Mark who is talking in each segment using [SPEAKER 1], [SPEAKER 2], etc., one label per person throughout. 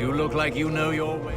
[SPEAKER 1] You look like you know your way.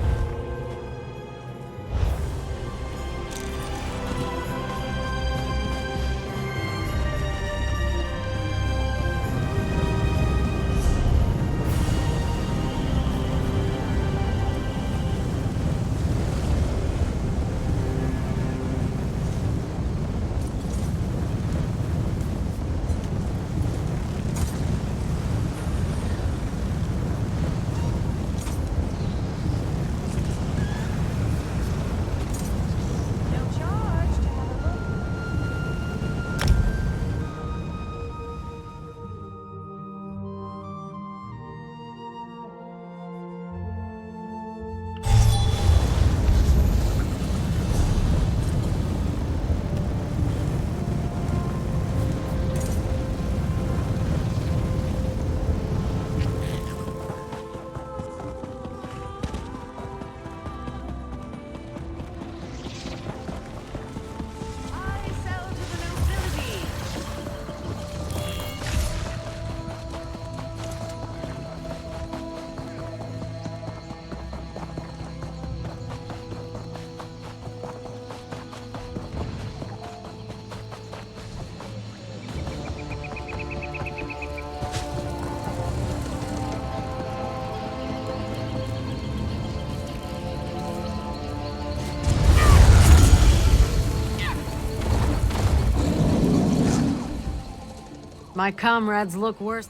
[SPEAKER 2] My comrades look worse.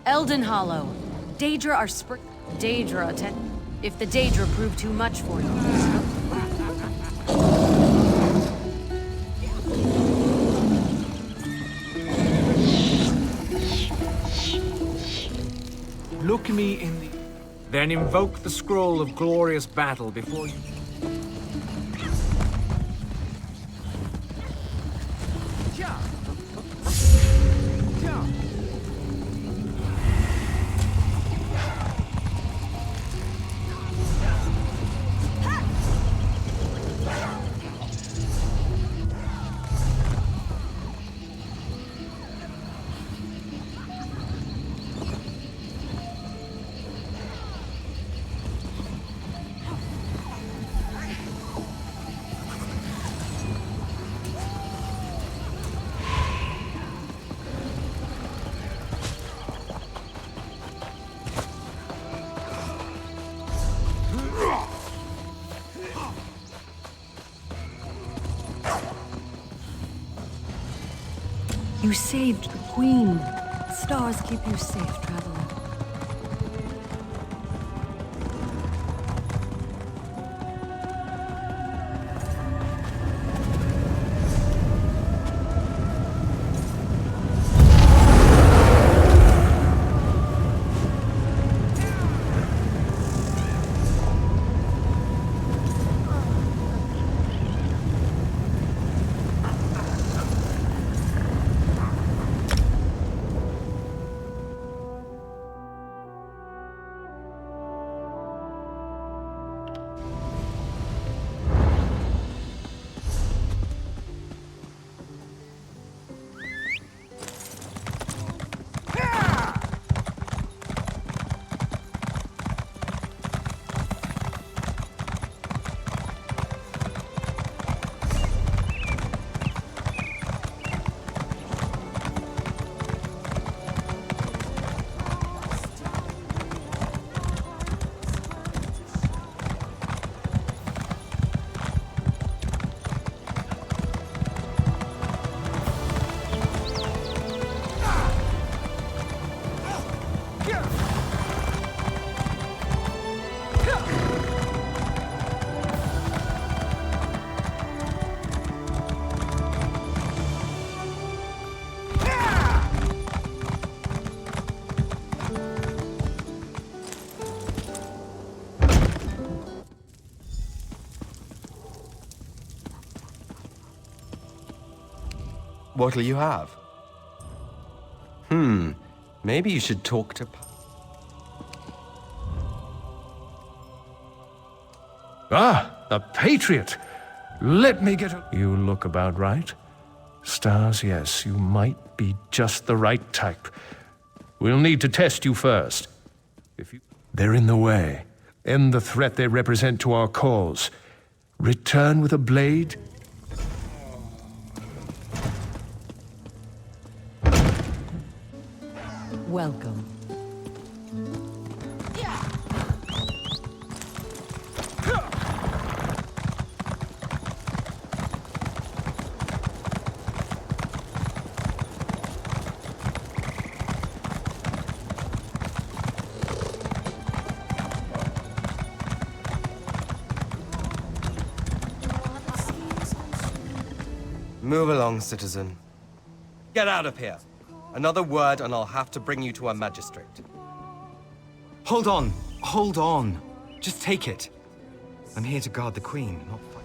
[SPEAKER 2] Elden Hollow. Daedra are Daedra if the Daedra prove too much for you.
[SPEAKER 1] Look me in the... Then invoke the scroll of glorious battle before you...
[SPEAKER 3] You saved the Queen. Stars keep you safe, traveler.
[SPEAKER 4] What'll you have? Maybe you should talk to...
[SPEAKER 5] Ah, the Patriot! Let me get a... You look about right. Stars, yes, you might be just the right type. We'll need to test you first. If you... They're in the way. End the threat they represent to our cause. Return with a blade?
[SPEAKER 3] Welcome.
[SPEAKER 4] Move along, citizen. Get out of here. Another word and I'll have to bring you to a magistrate. Hold on. Hold on. Just take it. I'm here to guard the Queen, not fight.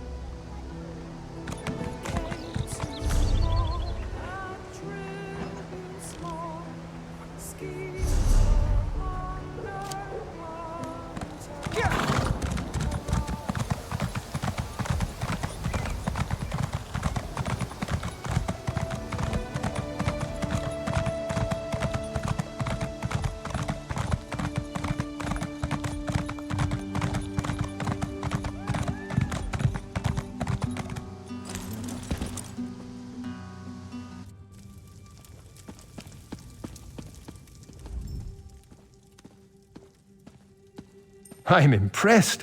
[SPEAKER 5] I'm impressed.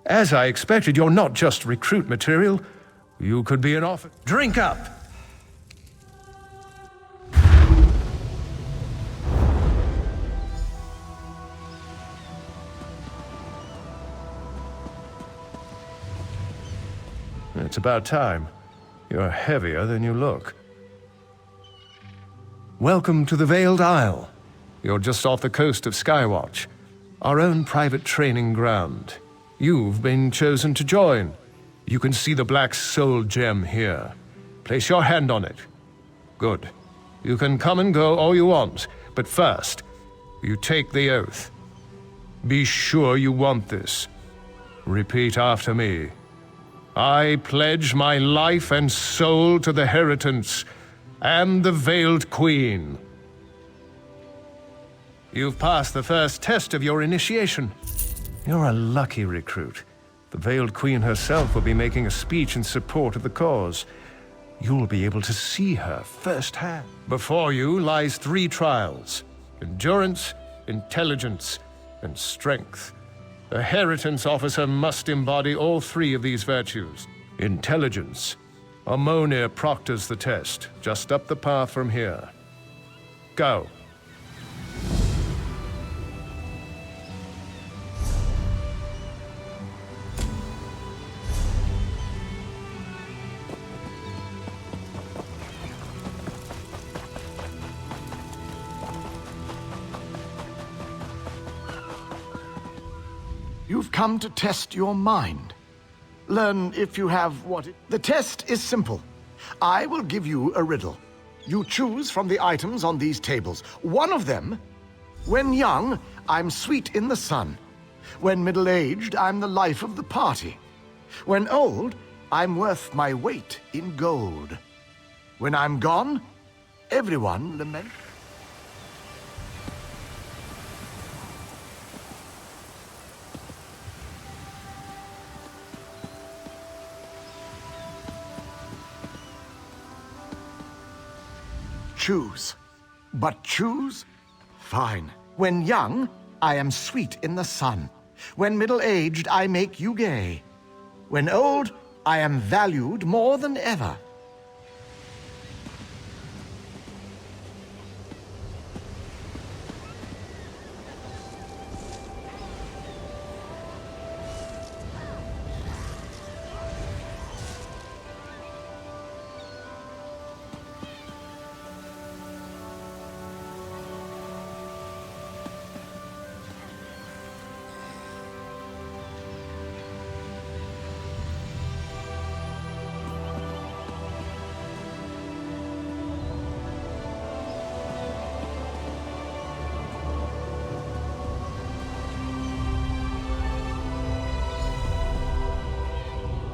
[SPEAKER 5] As I expected, you're not just recruit material. You could be an officer. Drink up! It's about time. You're heavier than you look. Welcome to the Veiled Isle. You're just off the coast of Skywatch. Our own private training ground. You've been chosen to join. You can see the Black Soul Gem here. Place your hand on it. Good. You can come and go all you want, but first, you take the oath. Be sure you want this. Repeat after me. I pledge my life and soul to the Heritance and the Veiled Queen. You've passed the first test of your initiation. You're a lucky recruit. The Veiled Queen herself will be making a speech in support of the cause. You'll be able to see her firsthand. Before you lies 3 trials: endurance, intelligence, and strength. A Heritance officer must embody all 3 of these virtues. Intelligence. Ammonia proctors the test, just up the path from here. Go.
[SPEAKER 6] You've come to test your mind. Learn if you have what it... The test is simple. I will give you a riddle. You choose from the items on these tables. One of them: when young, I'm sweet in the sun. When middle-aged, I'm the life of the party. When old, I'm worth my weight in gold. When I'm gone, everyone laments. Choose. But choose? Fine. When young, I am sweet in the sun. When middle-aged, I make you gay. When old, I am valued more than ever.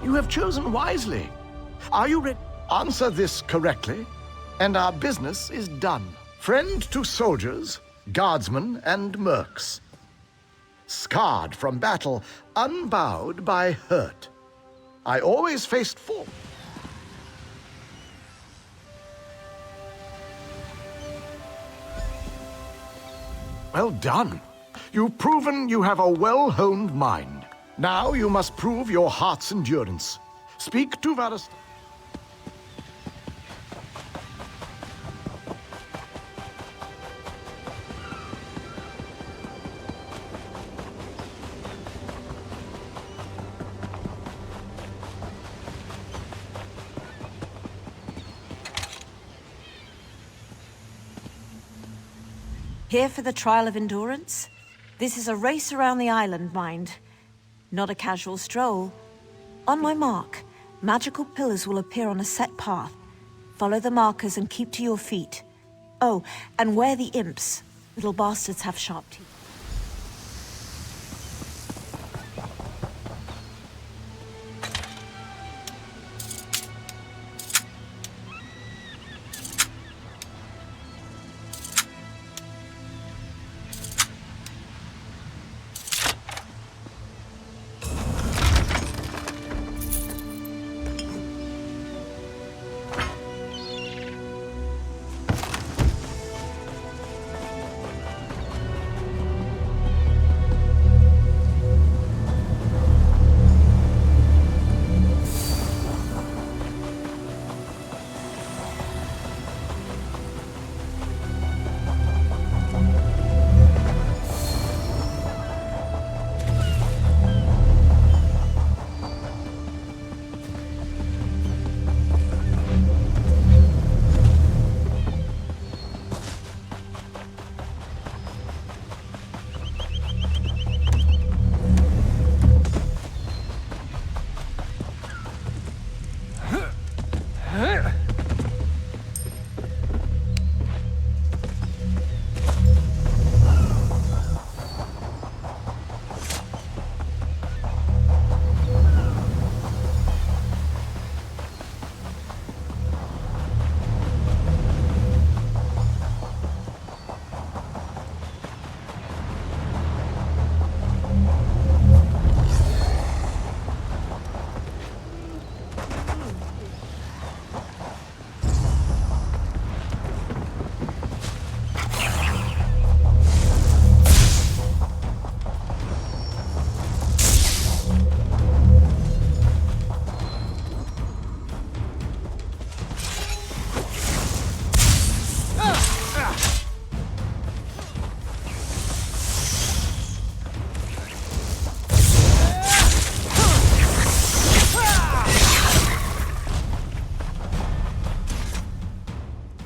[SPEAKER 6] You have chosen wisely. Are you ready? Answer this correctly, and our business is done. Friend to soldiers, guardsmen, and mercs. scarred from battle, unbowed by hurt. I always faced forward. Well done. You've proven you have a well-honed mind. Now you must prove your heart's endurance. Speak to Varus.
[SPEAKER 7] Here for the trial of endurance? This is a race around the island, mind. Not a casual stroll. On my mark, magical pillars will appear on a set path. Follow the markers and keep to your feet. Oh, and where the imps. Little bastards have sharp teeth.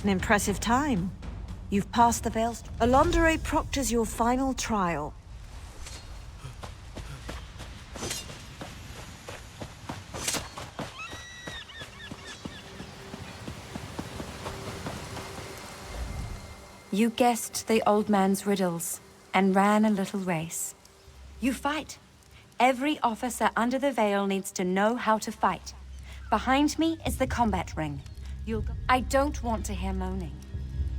[SPEAKER 7] An impressive time. You've passed the Veils. Alondere proctors your final trial.
[SPEAKER 3] You guessed the old man's riddles and ran a little race. You fight. Every officer under the Veil needs to know how to fight. Behind me is the combat ring. I don't want to hear moaning.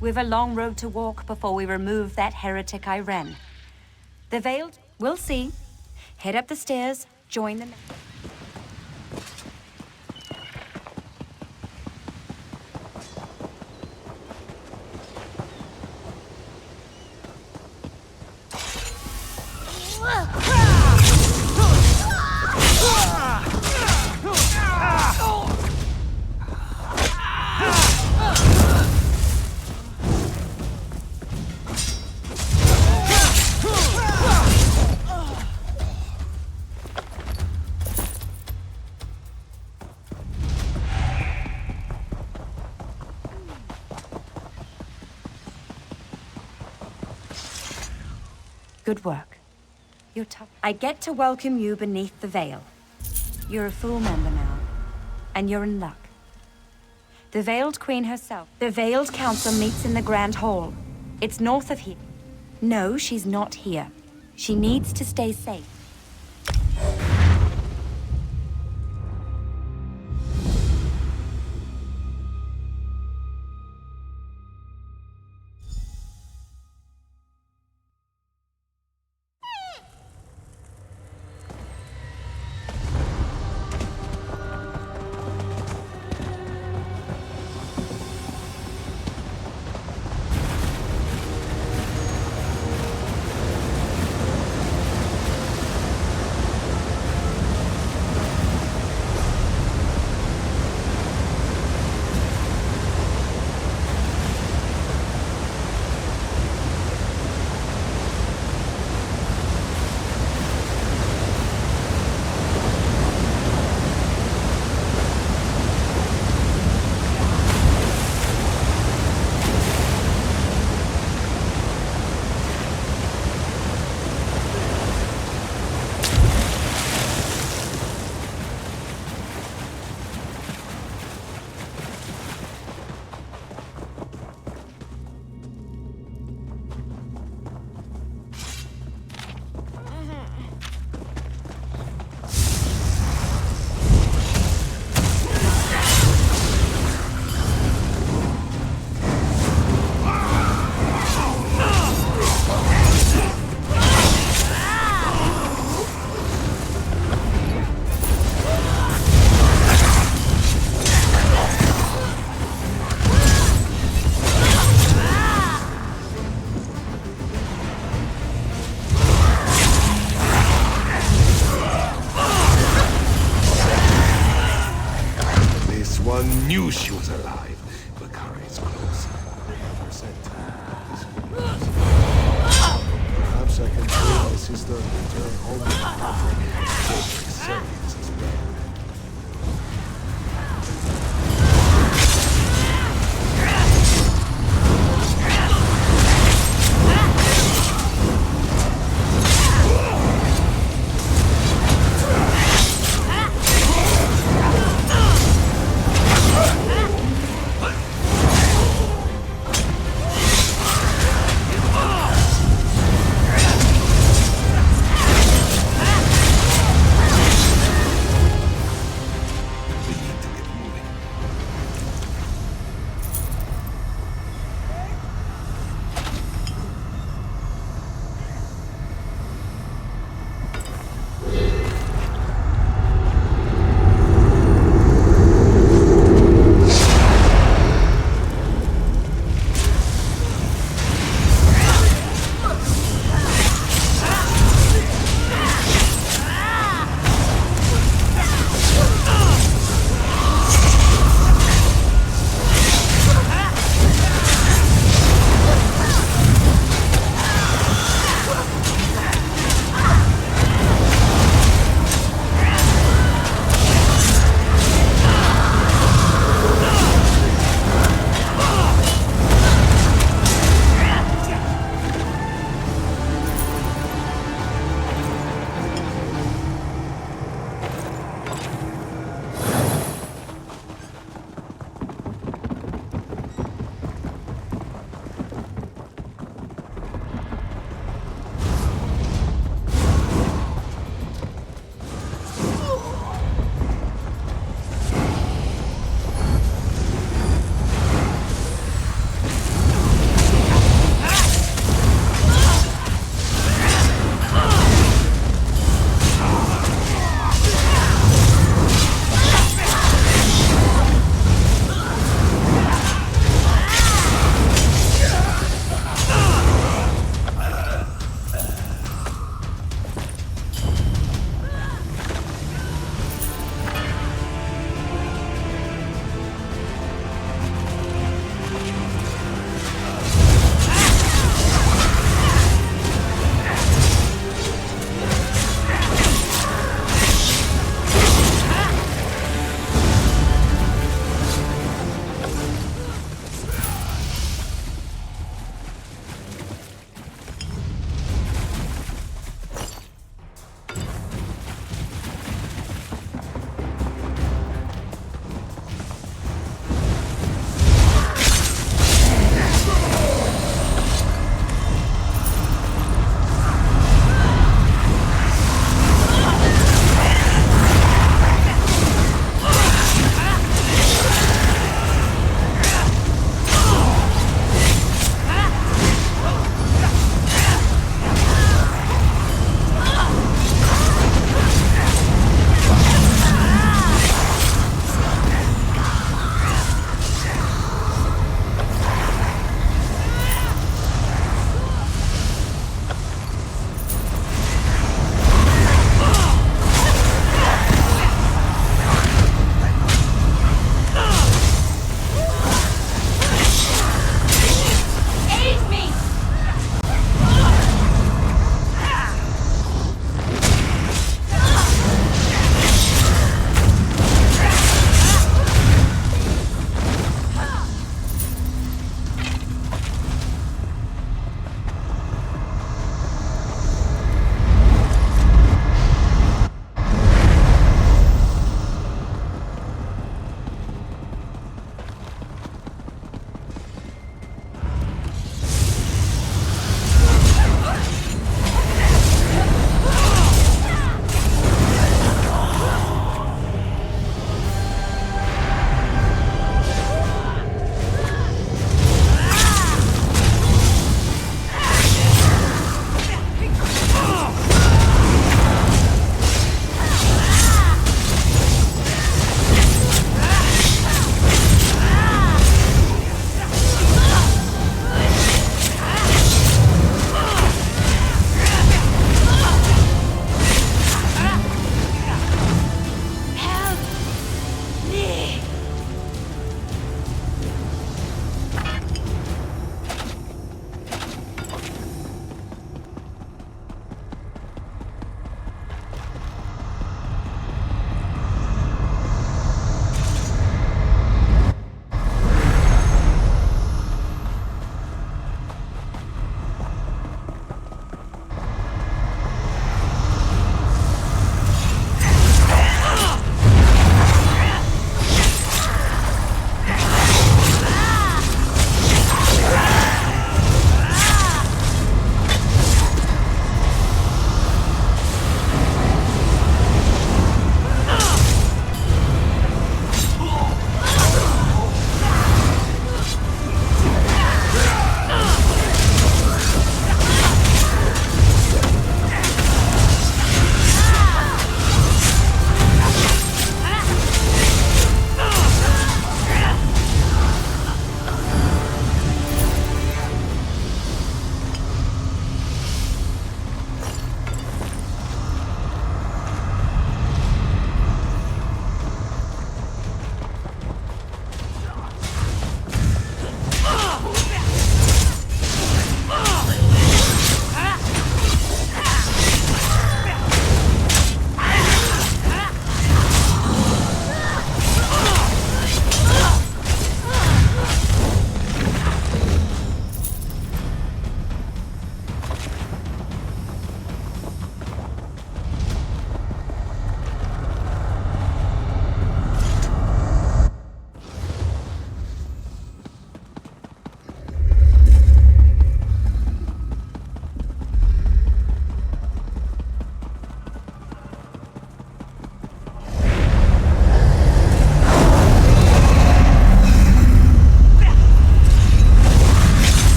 [SPEAKER 3] We've a long road to walk before we remove that heretic Irene. The Veiled, we'll see. Head up the stairs, join them. Good work. You're tough. I get to welcome you beneath the Veil. You're a full member now, and you're in luck. The Veiled Queen herself. The Veiled Council meets in the Grand Hall. It's north of here. No, she's not here. She needs to stay safe.
[SPEAKER 8] knew she was alive. Bakari is close. They never said time. Perhaps I can tell my sister to return home with Patrick. Patrick saves his brother.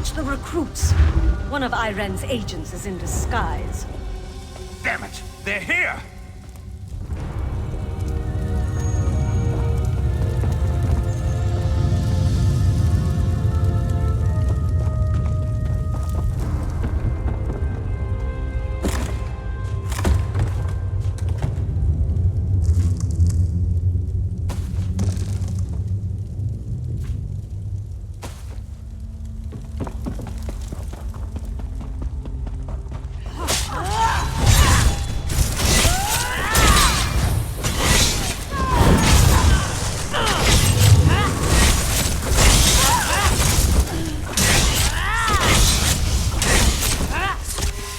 [SPEAKER 2] Watch the recruits. One of Iren's agents is in disguise.
[SPEAKER 1] Damn it! They're here!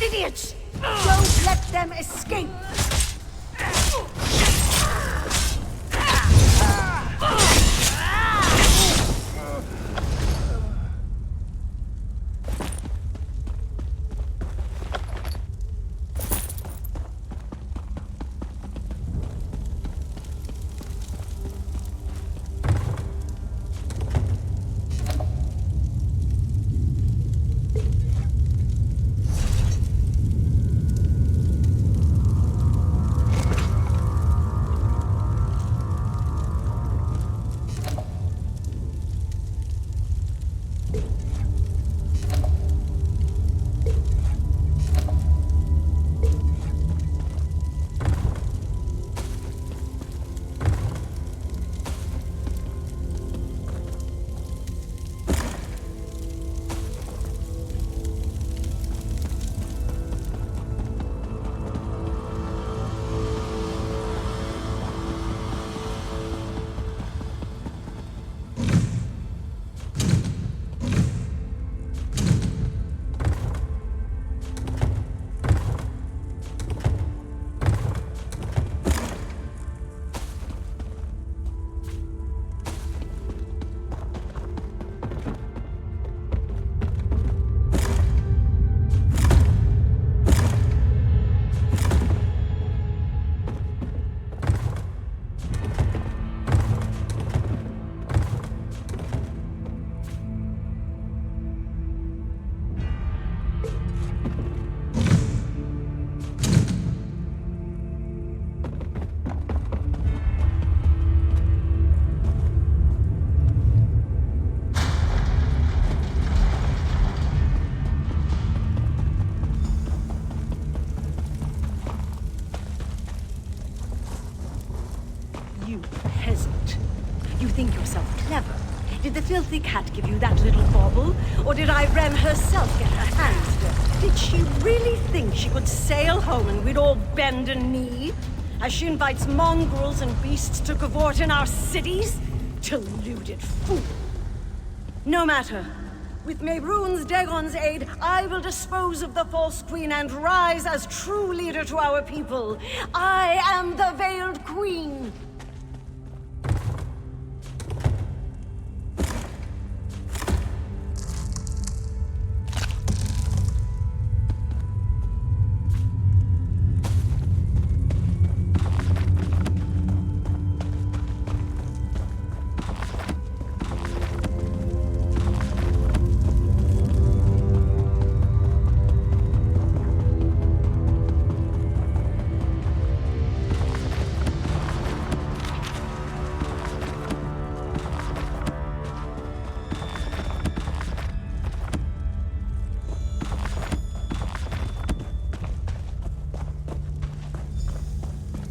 [SPEAKER 2] Idiots! Don't let them escape! You peasant. You think yourself clever. Did the filthy cat give you that little bauble? Or did Iren herself get her hands dirty? Did she really think she could sail home and we'd all bend a knee? As she invites mongrels and beasts to cavort in our cities? Deluded fool. No matter. With Mehrunes Dagon's aid, I will dispose of the false queen and rise as true leader to our people. I am the Veiled Queen.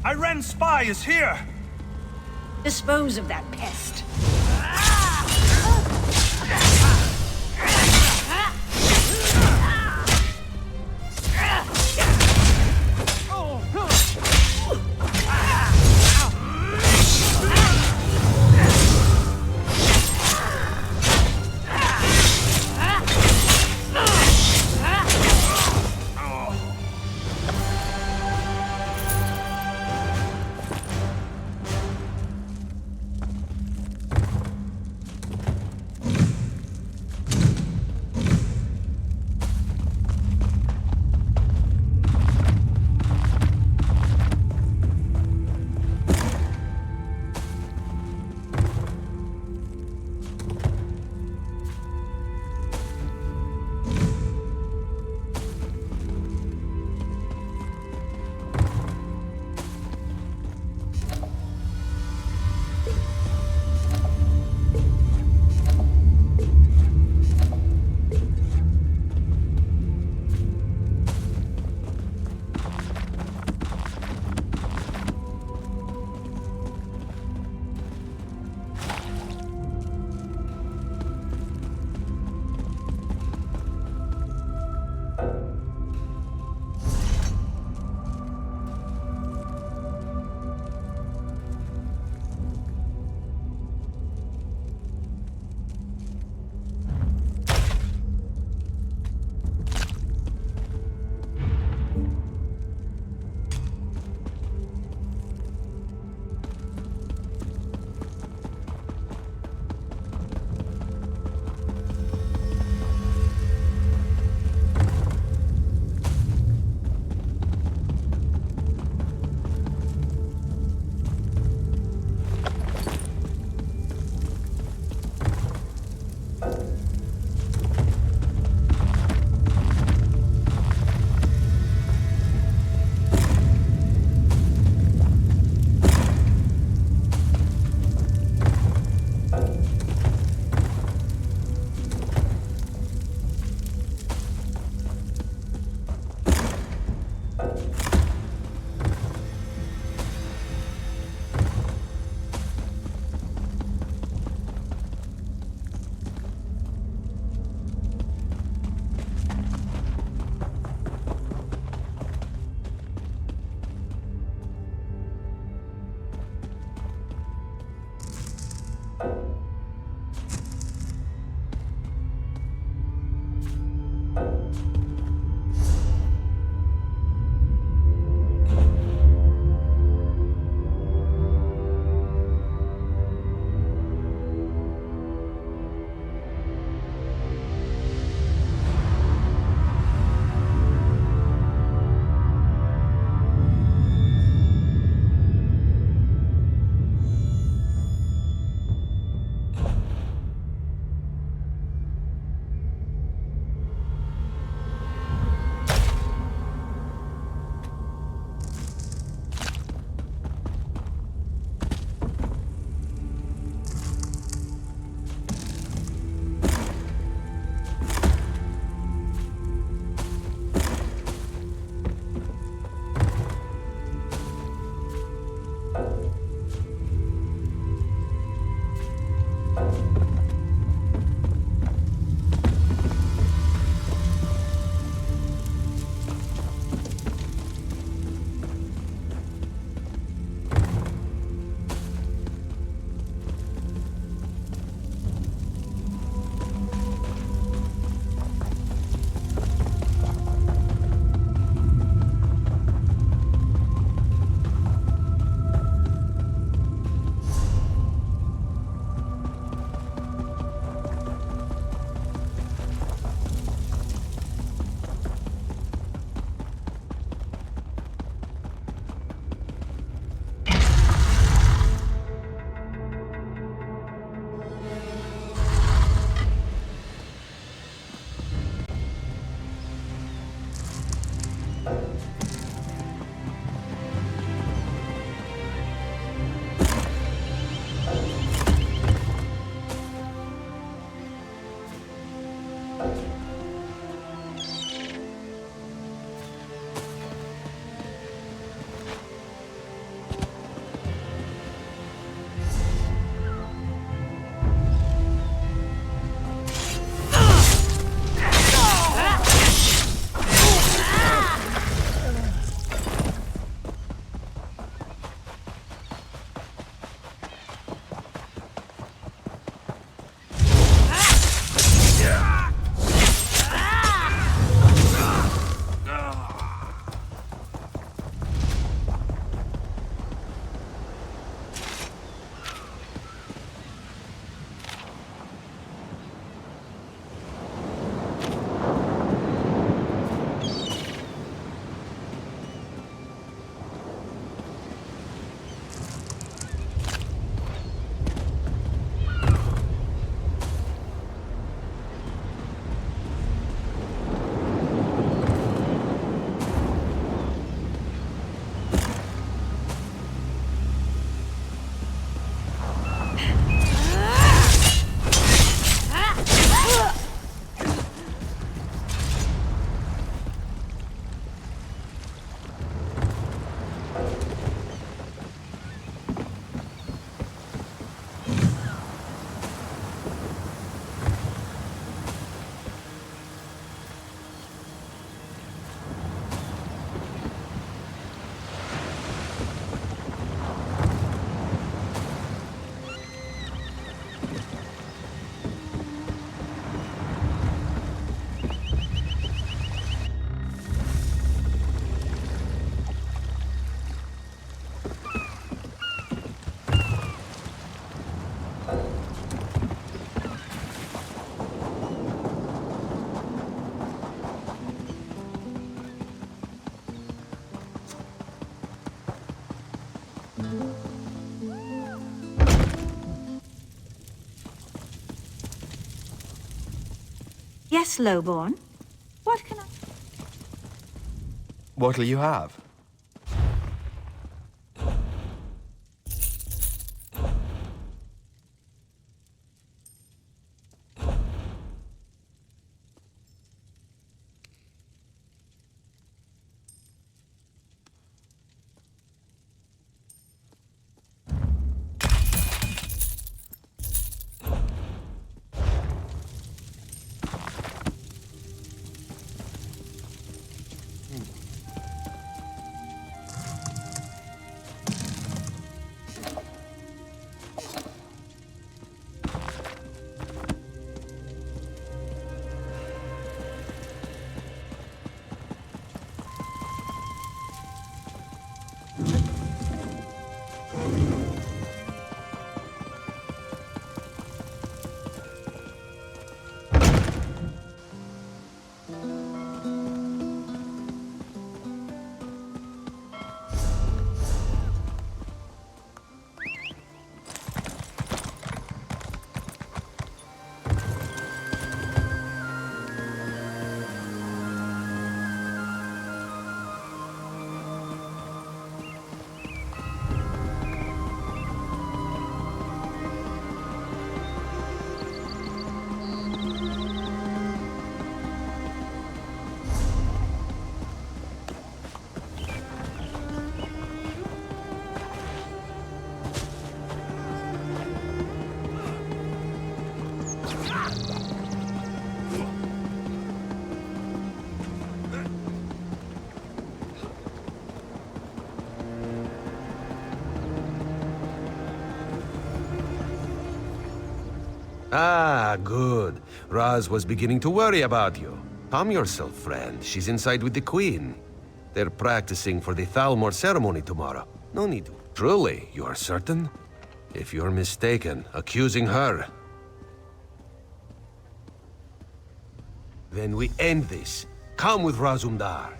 [SPEAKER 1] Iren's spy is here!
[SPEAKER 2] Dispose of that pest.
[SPEAKER 9] Yes, Lowborn. What can I...
[SPEAKER 4] What'll you have?
[SPEAKER 10] Ah, good. Raz was beginning to worry about you. Calm yourself, friend. She's inside with the Queen. They're practicing for the Thalmor ceremony tomorrow. No need to. Truly, you are certain? If you're mistaken, accusing her... Then we end this. Come with Razumdar.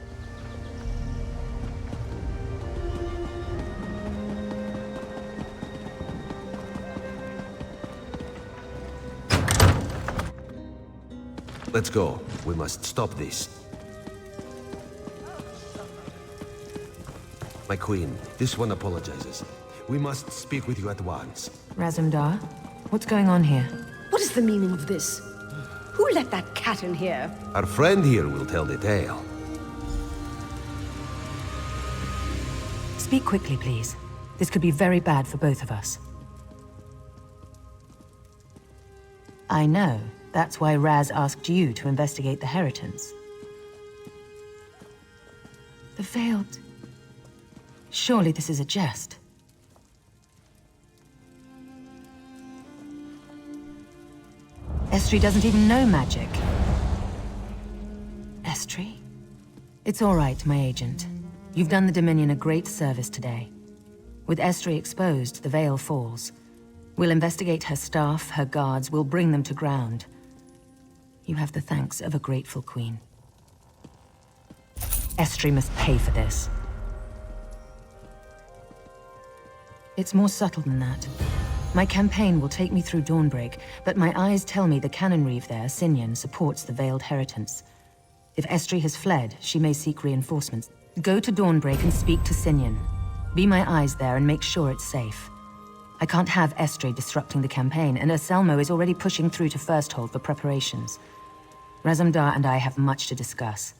[SPEAKER 10] Let's go. We must stop this. My queen, this one apologizes. We must speak with you at once.
[SPEAKER 7] Razumdar, what's going on here?
[SPEAKER 2] What is the meaning of this? Who let that cat in here?
[SPEAKER 10] Our friend here will tell the tale.
[SPEAKER 7] Speak quickly, please. This could be very bad for both of us. I know. That's why Raz asked you to investigate the Heritance. The Veiled... Surely this is a jest. Estri doesn't even know magic. Estri? It's all right, my agent. You've done the Dominion a great service today. With Estri exposed, the Veil falls. We'll investigate her staff, her guards, we'll bring them to ground. You have the thanks of a grateful queen. Estri must pay for this. It's more subtle than that. My campaign will take me through Dawnbreak, but my eyes tell me the Cannon Reeve there, Sinyan, supports the Veiled Heritance. If Estri has fled, she may seek reinforcements. Go to Dawnbreak and speak to Sinyan. Be my eyes there and make sure it's safe. I can't have Estri disrupting the campaign, and Anselmo is already pushing through to Firsthold for preparations. Razumdar and I have much to discuss.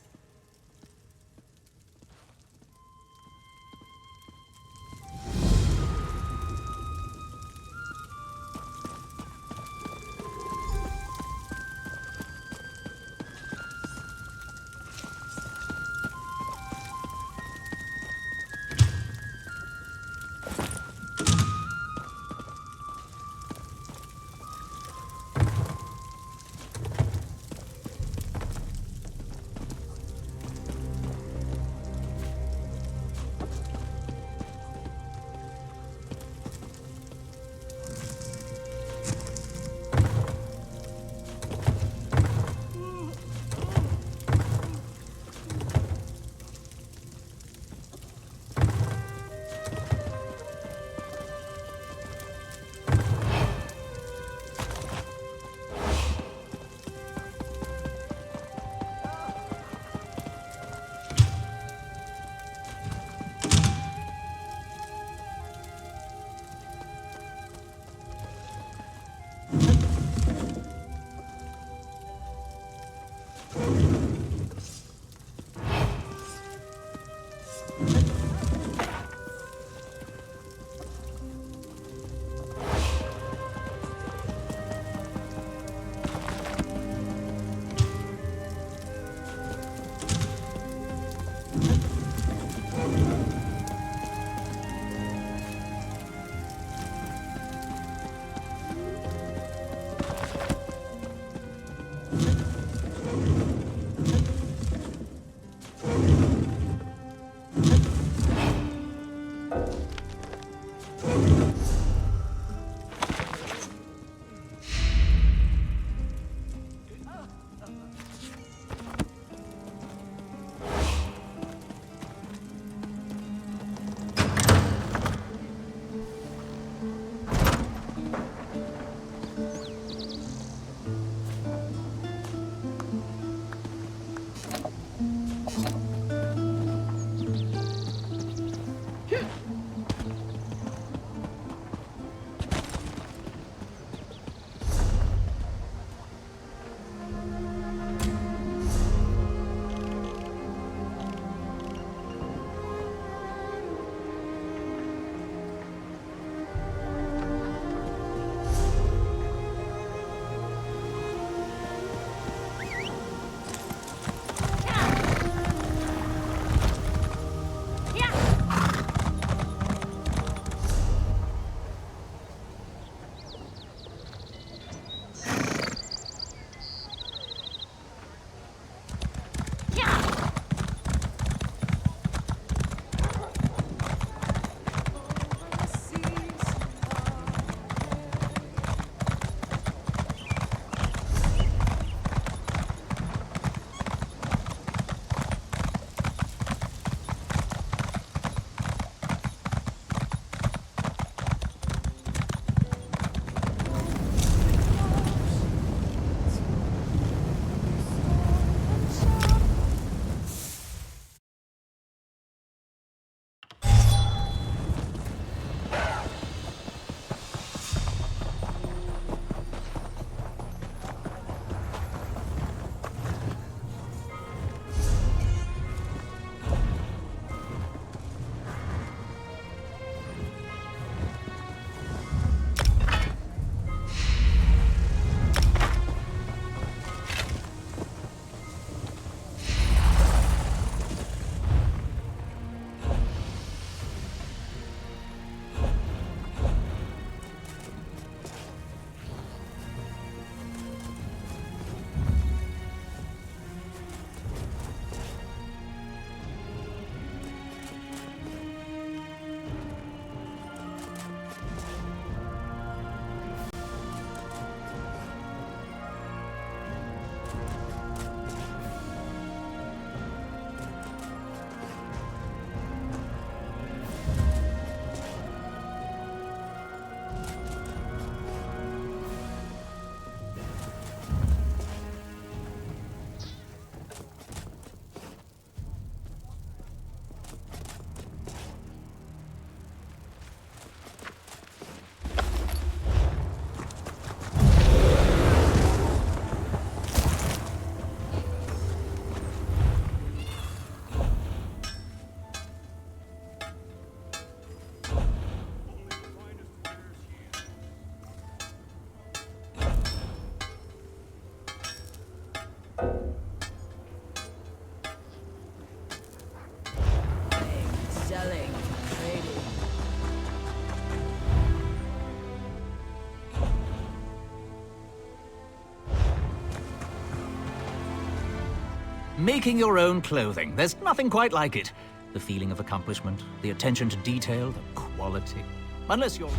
[SPEAKER 11] Making your own clothing. There's nothing quite like it. The feeling of accomplishment, the attention to detail, the quality. Unless you're...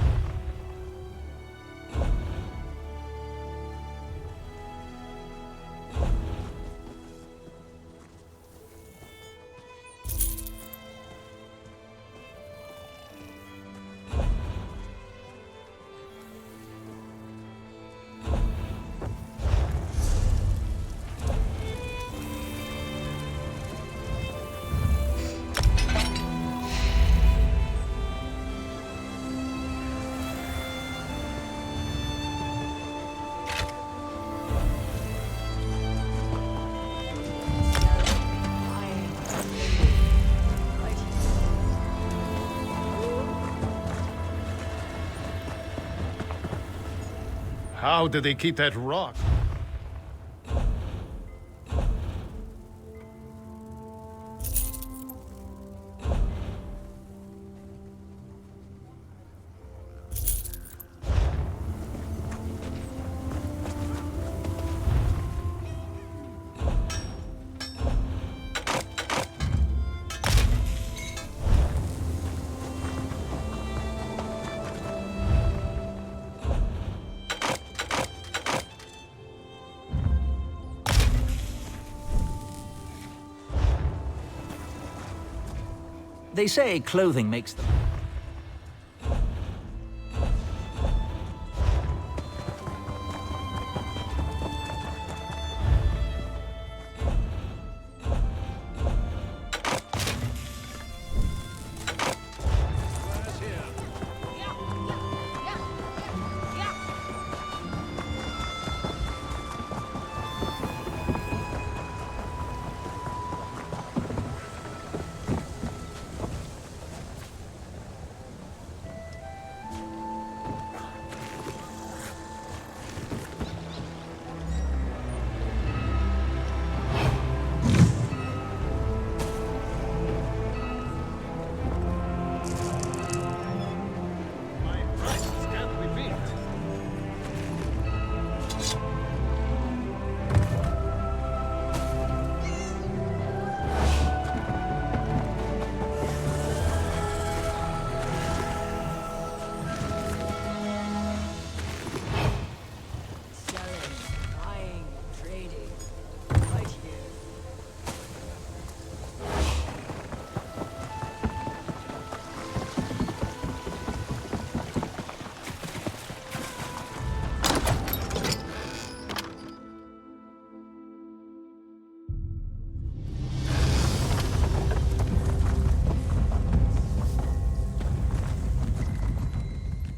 [SPEAKER 5] How did they keep that rock?
[SPEAKER 11] They say clothing makes them...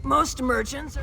[SPEAKER 2] Most merchants are...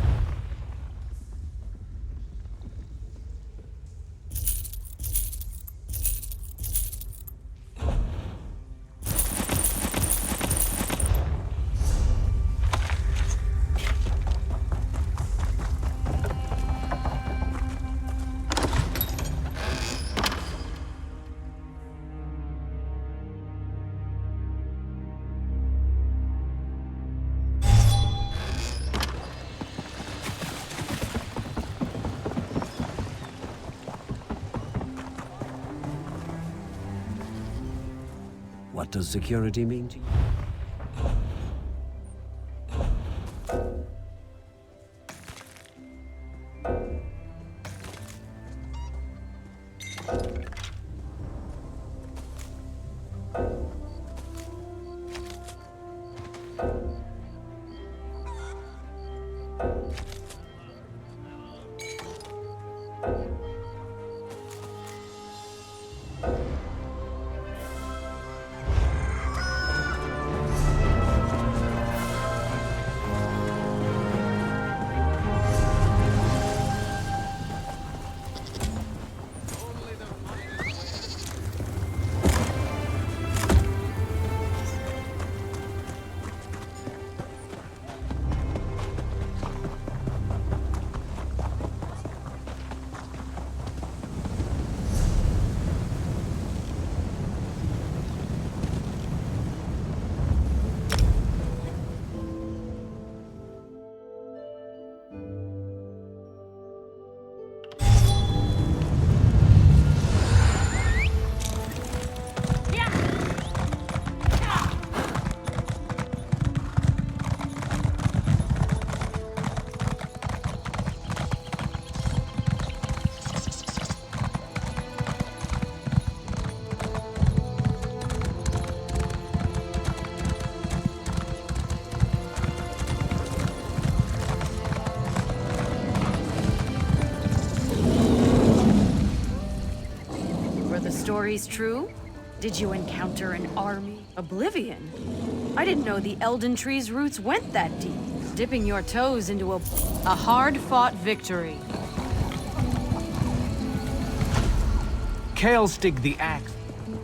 [SPEAKER 12] What does security mean to you?
[SPEAKER 2] stories true? Did you encounter an army? Oblivion? I didn't know the Elden Tree's roots went that deep. Dipping your toes into a hard-fought victory.
[SPEAKER 1] Kaelstig the axe.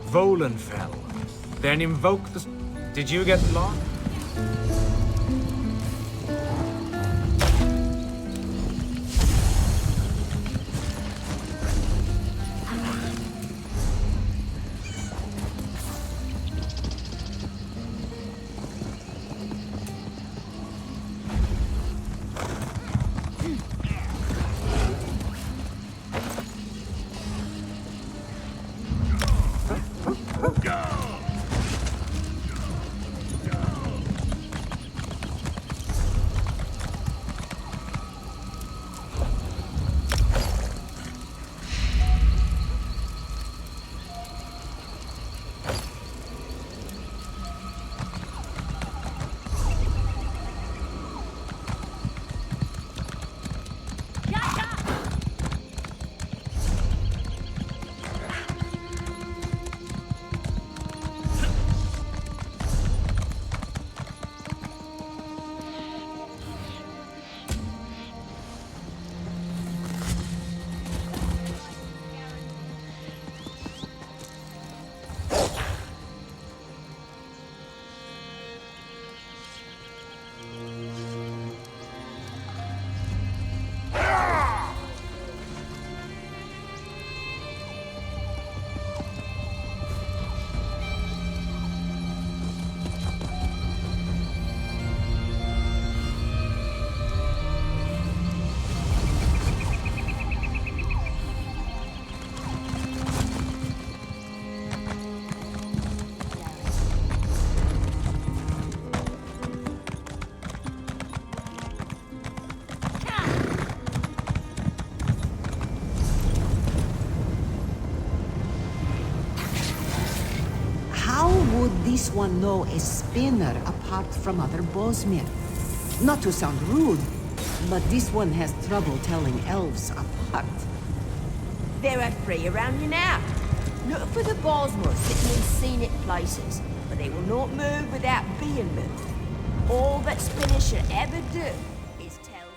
[SPEAKER 1] Volan fell. Then invoke the... Did you get lost?
[SPEAKER 13] This one know a spinner apart from other bowsmen. Not to sound rude, but this one has trouble telling elves apart.
[SPEAKER 14] There are three around you now. Look for the bowsmen sitting in scenic places, but they will not move without being moved. All that spinners should ever do is tell...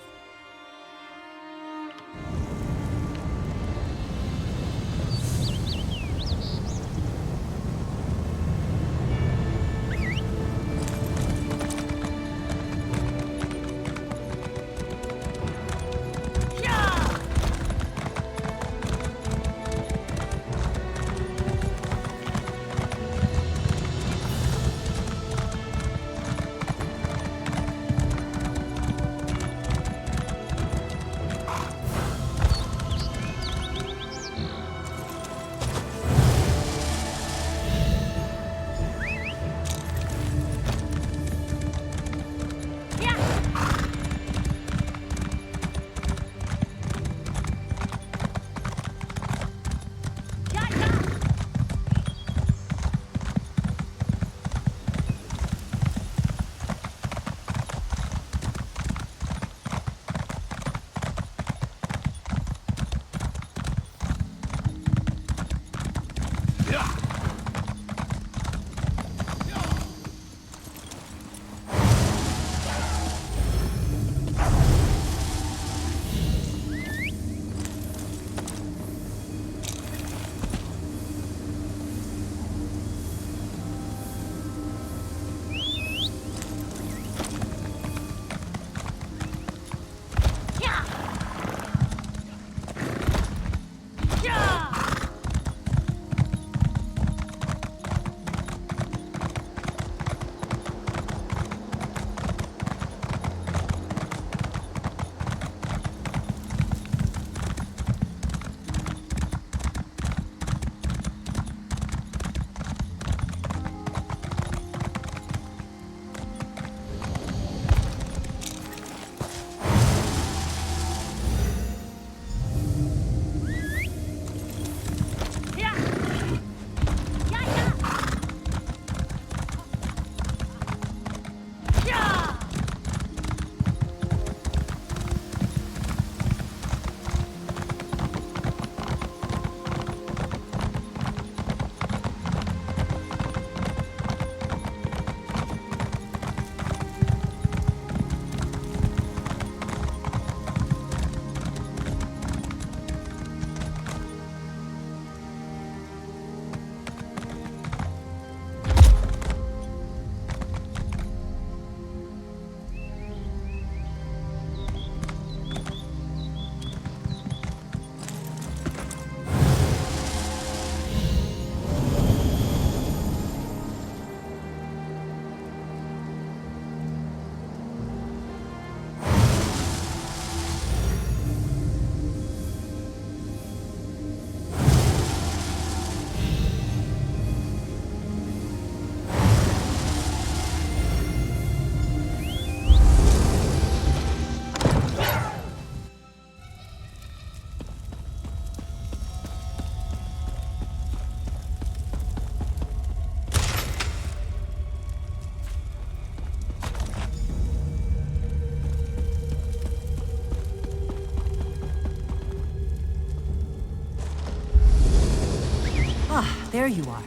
[SPEAKER 3] There you are.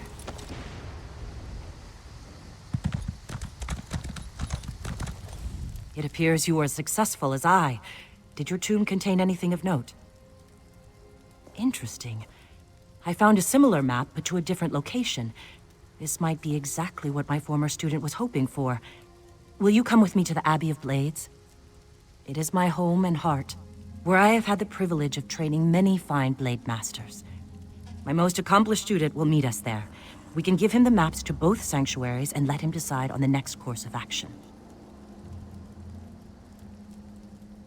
[SPEAKER 3] It appears you were as successful as I. Did your tomb contain anything of note? Interesting. I found a similar map, but to a different location. This might be exactly what my former student was hoping for. Will you come with me to the Abbey of Blades? It is my home and heart, where I have had the privilege of training many fine blade masters. My most accomplished student will meet us there. We can give him the maps to both sanctuaries and let him decide on the next course of action.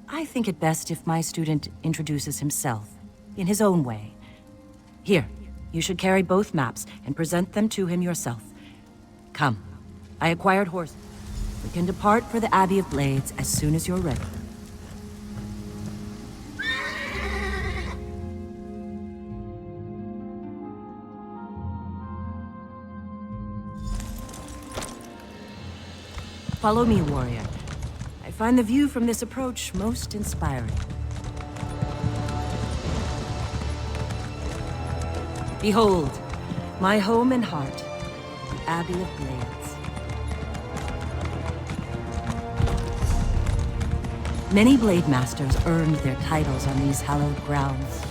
[SPEAKER 3] I think it best if my student introduces himself, in his own way. Here, you should carry both maps and present them to him yourself. Come, I acquired horses. We can depart for the Abbey of Blades as soon as you're ready. Follow me, warrior. I find the view from this approach most inspiring. Behold, my home and heart, the Abbey of Blades. Many blade masters earned their titles on these hallowed grounds.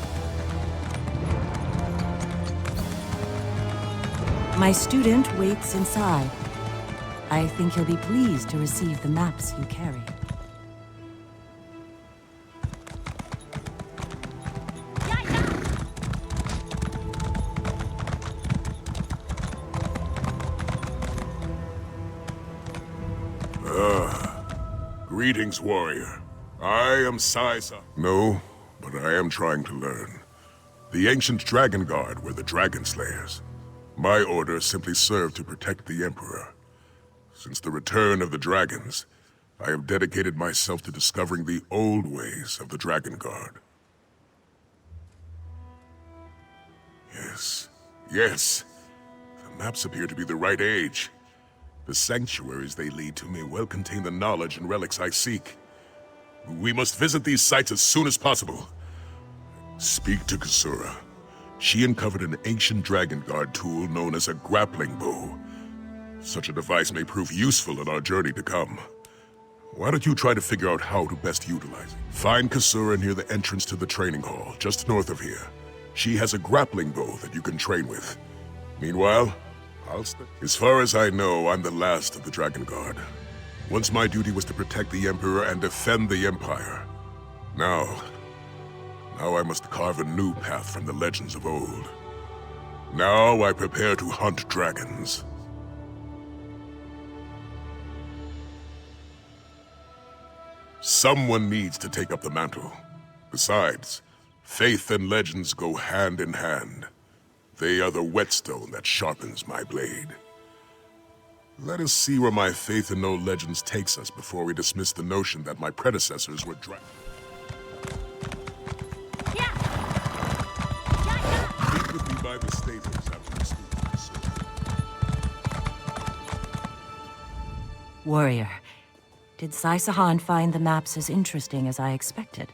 [SPEAKER 3] My student waits inside. I think he'll be pleased to receive the maps you carry.
[SPEAKER 8] Greetings, warrior. I am Saisa. No, but I am trying to learn. The ancient Dragon Guard were the Dragon Slayers. My order simply served to protect the Emperor. Since the return of the dragons, I have dedicated myself to discovering the old ways of the Dragon Guard. Yes. The maps appear to be the right age. The sanctuaries they lead to may well contain the knowledge and relics I seek. We must visit these sites as soon as possible. Speak to Kasura. She uncovered an ancient Dragon Guard tool known as a grappling bow. Such a device may prove useful in our journey to come. Why don't you try to figure out how to best utilize it? Find Kasura near the entrance to the training hall, just north of here. She has a grappling bow that you can train with. Meanwhile, I'll stay. As far as I know, I'm the last of the Dragon Guard. Once my duty was to protect the Emperor and defend the Empire. Now I must carve a new path from the legends of old. Now I prepare to hunt dragons. Someone needs to take up the mantle. Besides, faith and legends go hand in hand. They are the whetstone that sharpens my blade. Let us see where my faith in no legends takes us before we dismiss the notion that my predecessors were Meet with me by the stables after we speak.
[SPEAKER 3] Warrior, did Sai Sahan find the maps as interesting as I expected?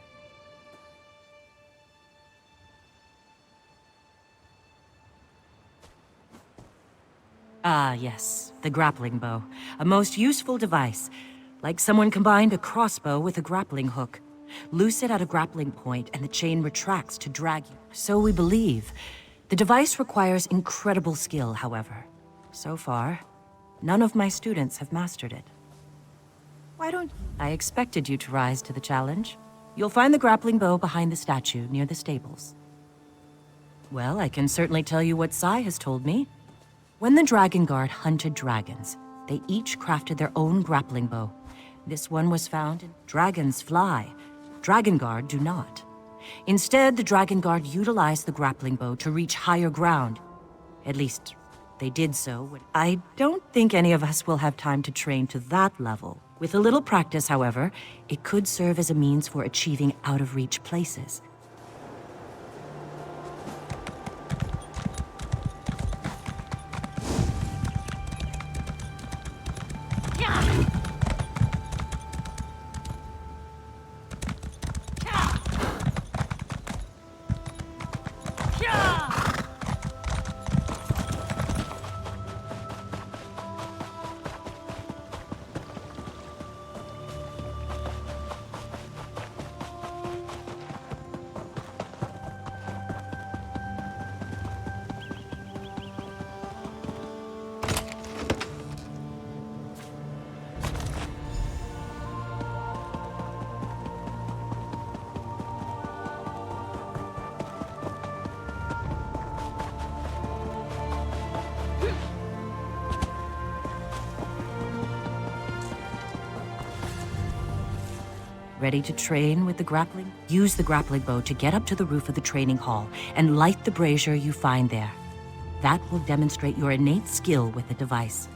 [SPEAKER 3] Ah, yes, the grappling bow. A most useful device. Like someone combined a crossbow with a grappling hook. Loose it at a grappling point and the chain retracts to drag you. So we believe. The device requires incredible skill, however. So far, none of my students have mastered it.
[SPEAKER 9] Why don't
[SPEAKER 3] I expected you to rise to the challenge. You'll find the grappling bow behind the statue near the stables. Well, I can certainly tell you what Sai has told me. When the Dragon Guard hunted dragons, they each crafted their own grappling bow. This one was found in Dragons Fly. Dragon Guard do not. Instead, the Dragon Guard utilized the grappling bow to reach higher ground. At least, they did so. I don't think any of us will have time to train to that level. With a little practice, however, it could serve as a means for achieving out-of-reach places.
[SPEAKER 15] Ready to train with the grappling? Use the grappling bow to get up to the roof of the training hall and light the brazier you find there. That will demonstrate your innate skill with the device.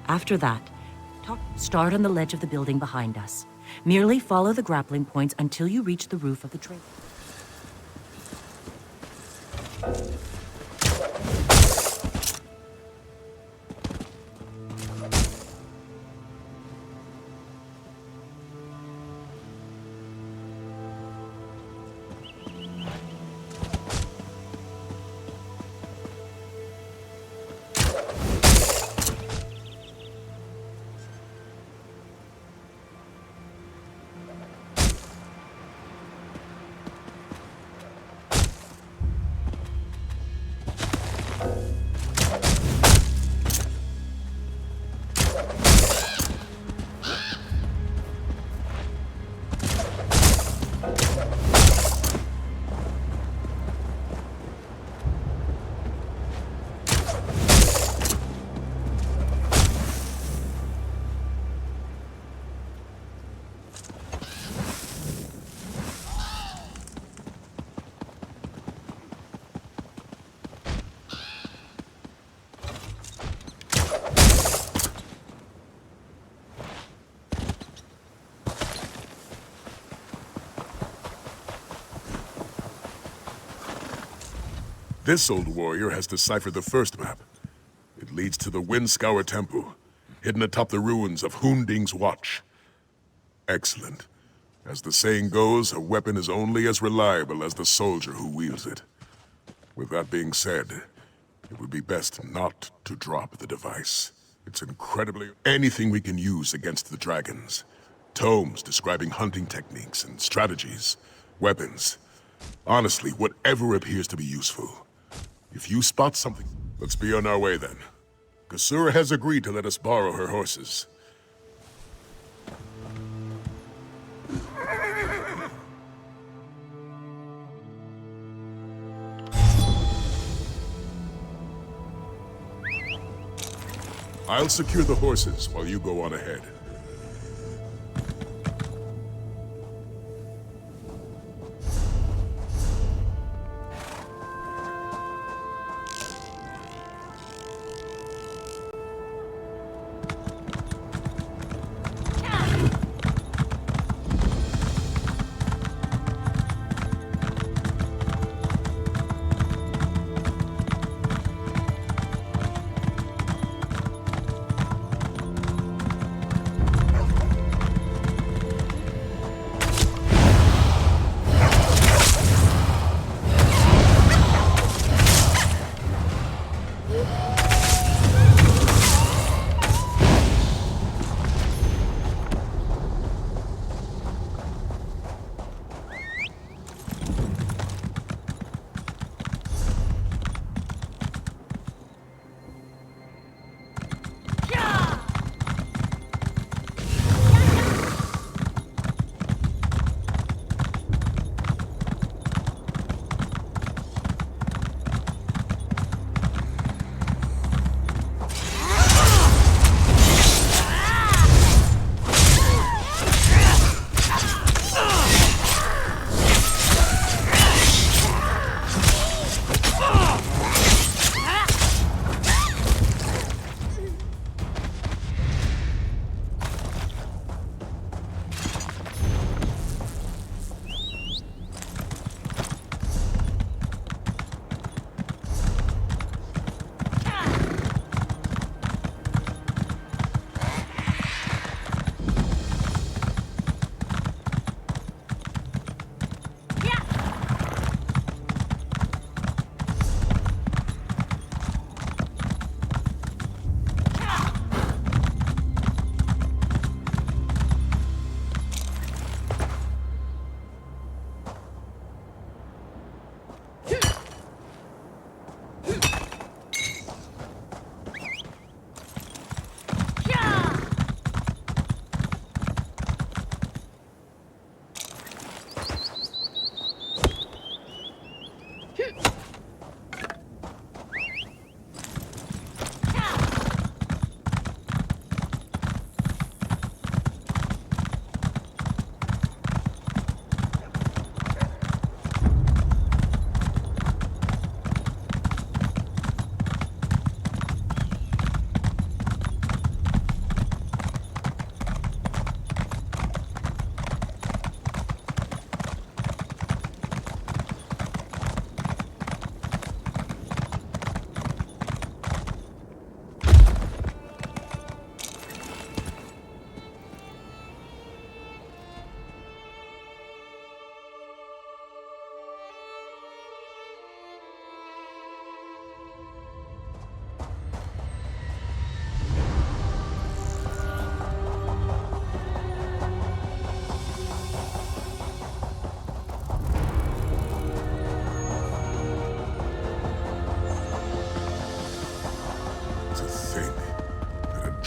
[SPEAKER 15] After that, start on the ledge of the building behind us. Merely follow the grappling points until you reach the roof of the training.
[SPEAKER 8] This old warrior has deciphered the first map. It leads to the Windscour Temple, hidden atop the ruins of Hunding's Watch. Excellent. As the saying goes, a weapon is only as reliable as the soldier who wields it. With that being said, it would be best not to drop the device. It's incredibly... anything we can use against the dragons. Tomes describing hunting techniques and strategies, weapons. Honestly, whatever appears to be useful. If you spot something, let's be on our way then. Kasura has agreed to let us borrow her horses. I'll secure the horses while you go on ahead.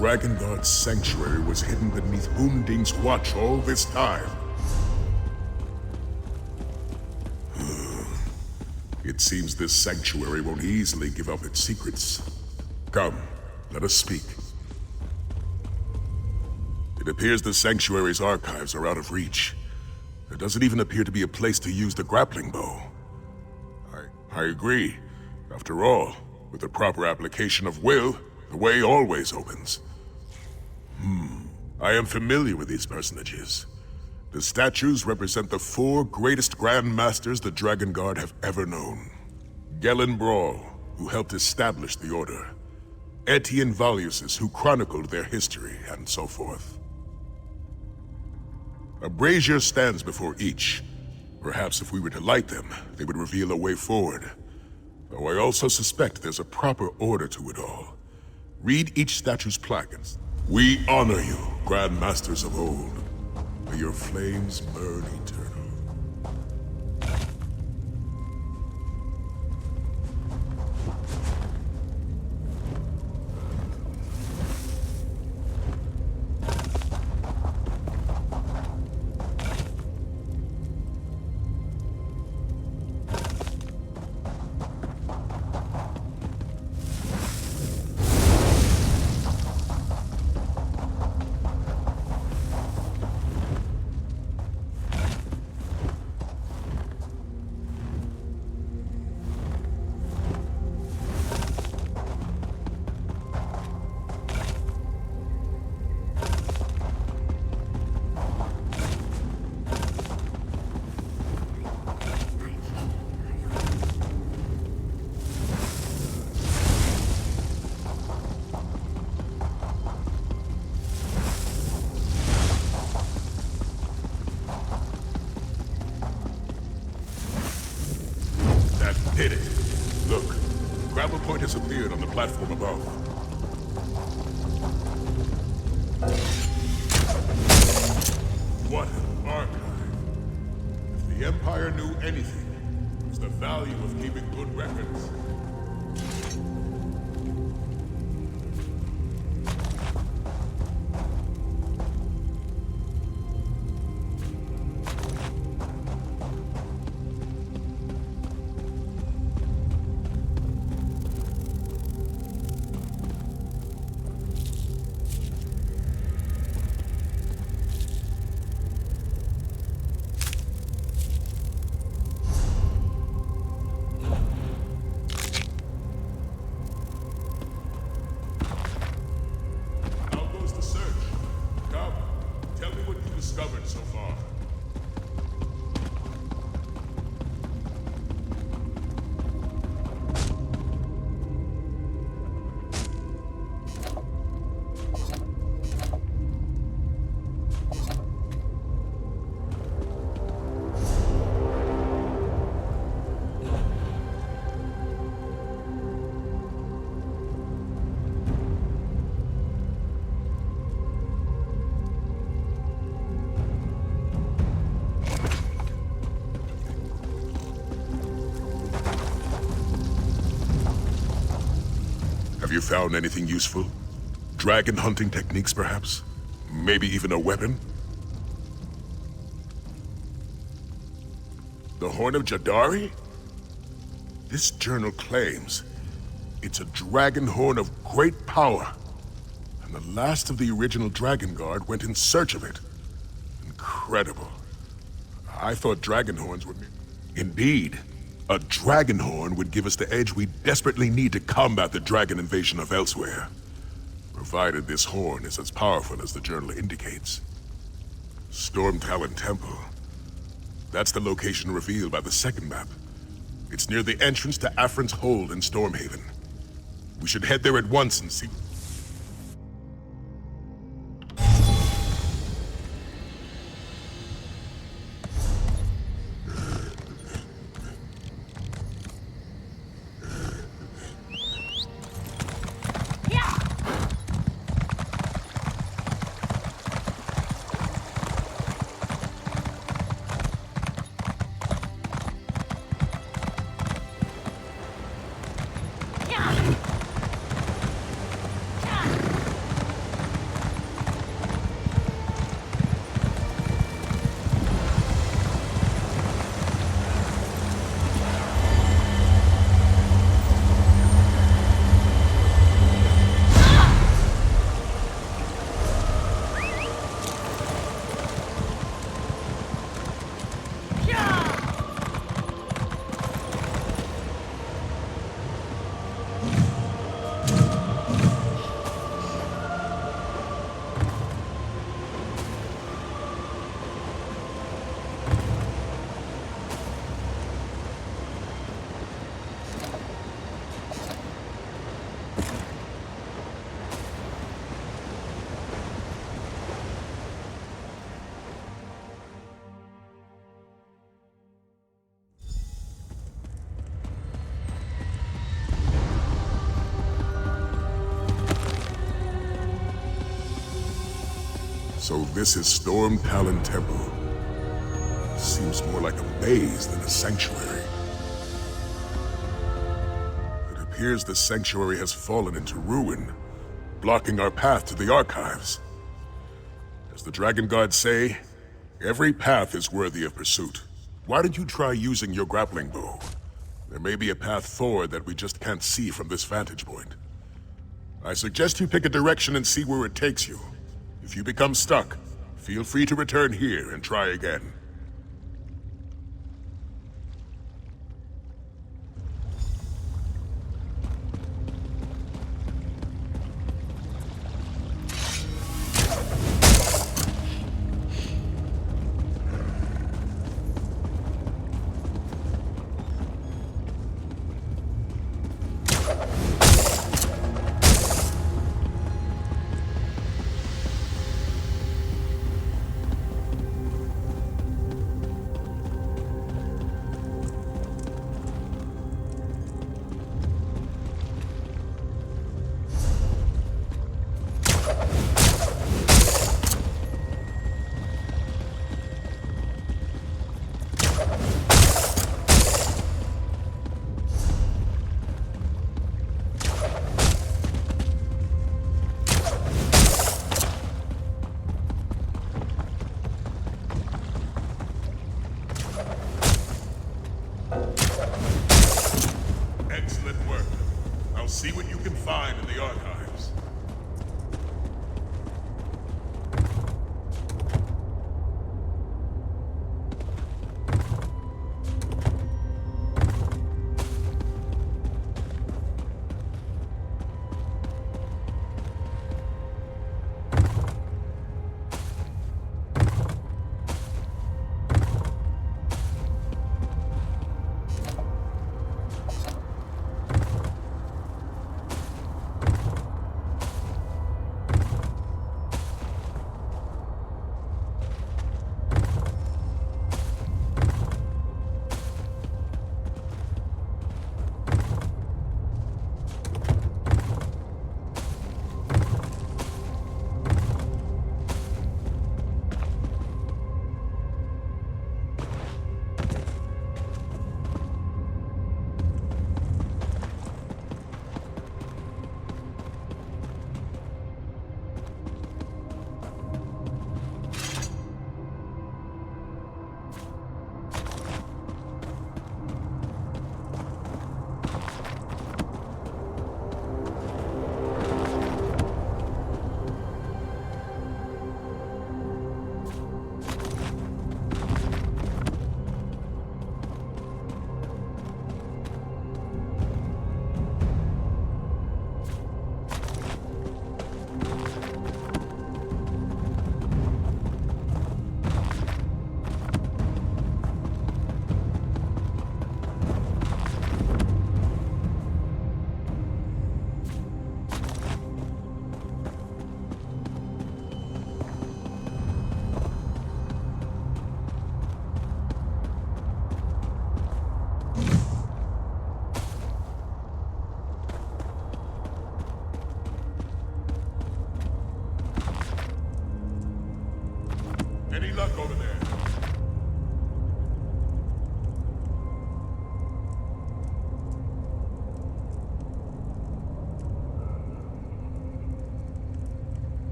[SPEAKER 8] Drakengard's sanctuary was hidden beneath Hunding's watch all this time. It seems this sanctuary won't easily give up its secrets. Come, let us speak. It appears the sanctuary's archives are out of reach. There doesn't even appear to be a place to use the grappling bow. I agree. After all, with the proper application of will, the way always opens. I am familiar with these personages. The statues represent the 4 greatest Grand Masters the Drakengard have ever known. Gellin Brawl, who helped establish the Order. Etienne Valiusis, who chronicled their history, and so forth. A brazier stands before each. Perhaps if we were to light them, they would reveal a way forward. Though I also suspect there's a proper order to it all. Read each statue's plaque. We honor you, Grand Masters of old. May your flames burn eternal. Hit it. Look, grapple point has appeared on the platform above. What an archive. If the Empire knew anything, it was the value of keeping good records. Discovered so far. Have you found anything useful? Dragon hunting techniques, perhaps? Maybe even a weapon? The Horn of Jadari? This journal claims it's a dragon horn of great power, and the last of the original Drakengard went in search of it. Incredible. I thought dragon horns were... Indeed. A dragon horn would give us the edge we desperately need to combat the dragon invasion of elsewhere. Provided this horn is as powerful as the journal indicates. Stormtalon Temple. That's the location revealed by the second map. It's near the entrance to Afrin's Hold in Stormhaven. We should head there at once and see... So this is Storm Talon Temple. Seems more like a maze than a sanctuary. It appears the sanctuary has fallen into ruin, blocking our path to the archives. As the Dragon Guards say, every path is worthy of pursuit. Why don't you try using your grappling bow? There may be a path forward that we just can't see from this vantage point. I suggest you pick a direction and see where it takes you. If you become stuck, feel free to return here and try again. Excellent work. I'll see what you can find in the archives.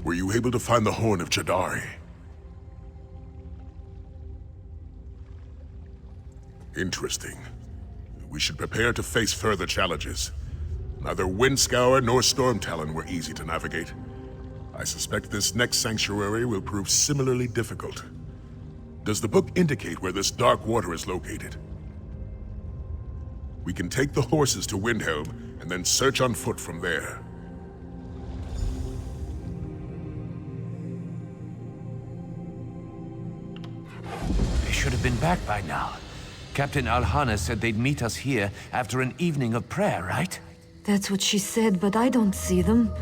[SPEAKER 8] Were you able to find the Horn of Jadari? Interesting. We should prepare to face further challenges. Neither Windscour nor Stormtalon were easy to navigate. I suspect this next sanctuary will prove similarly difficult. Does the book indicate where this dark water is located? We can take the horses to Windhelm and then search on foot from there.
[SPEAKER 16] They should have been back by now. Captain Alhana said they'd meet us here after an evening of prayer, right?
[SPEAKER 17] That's what she said, but I don't see them.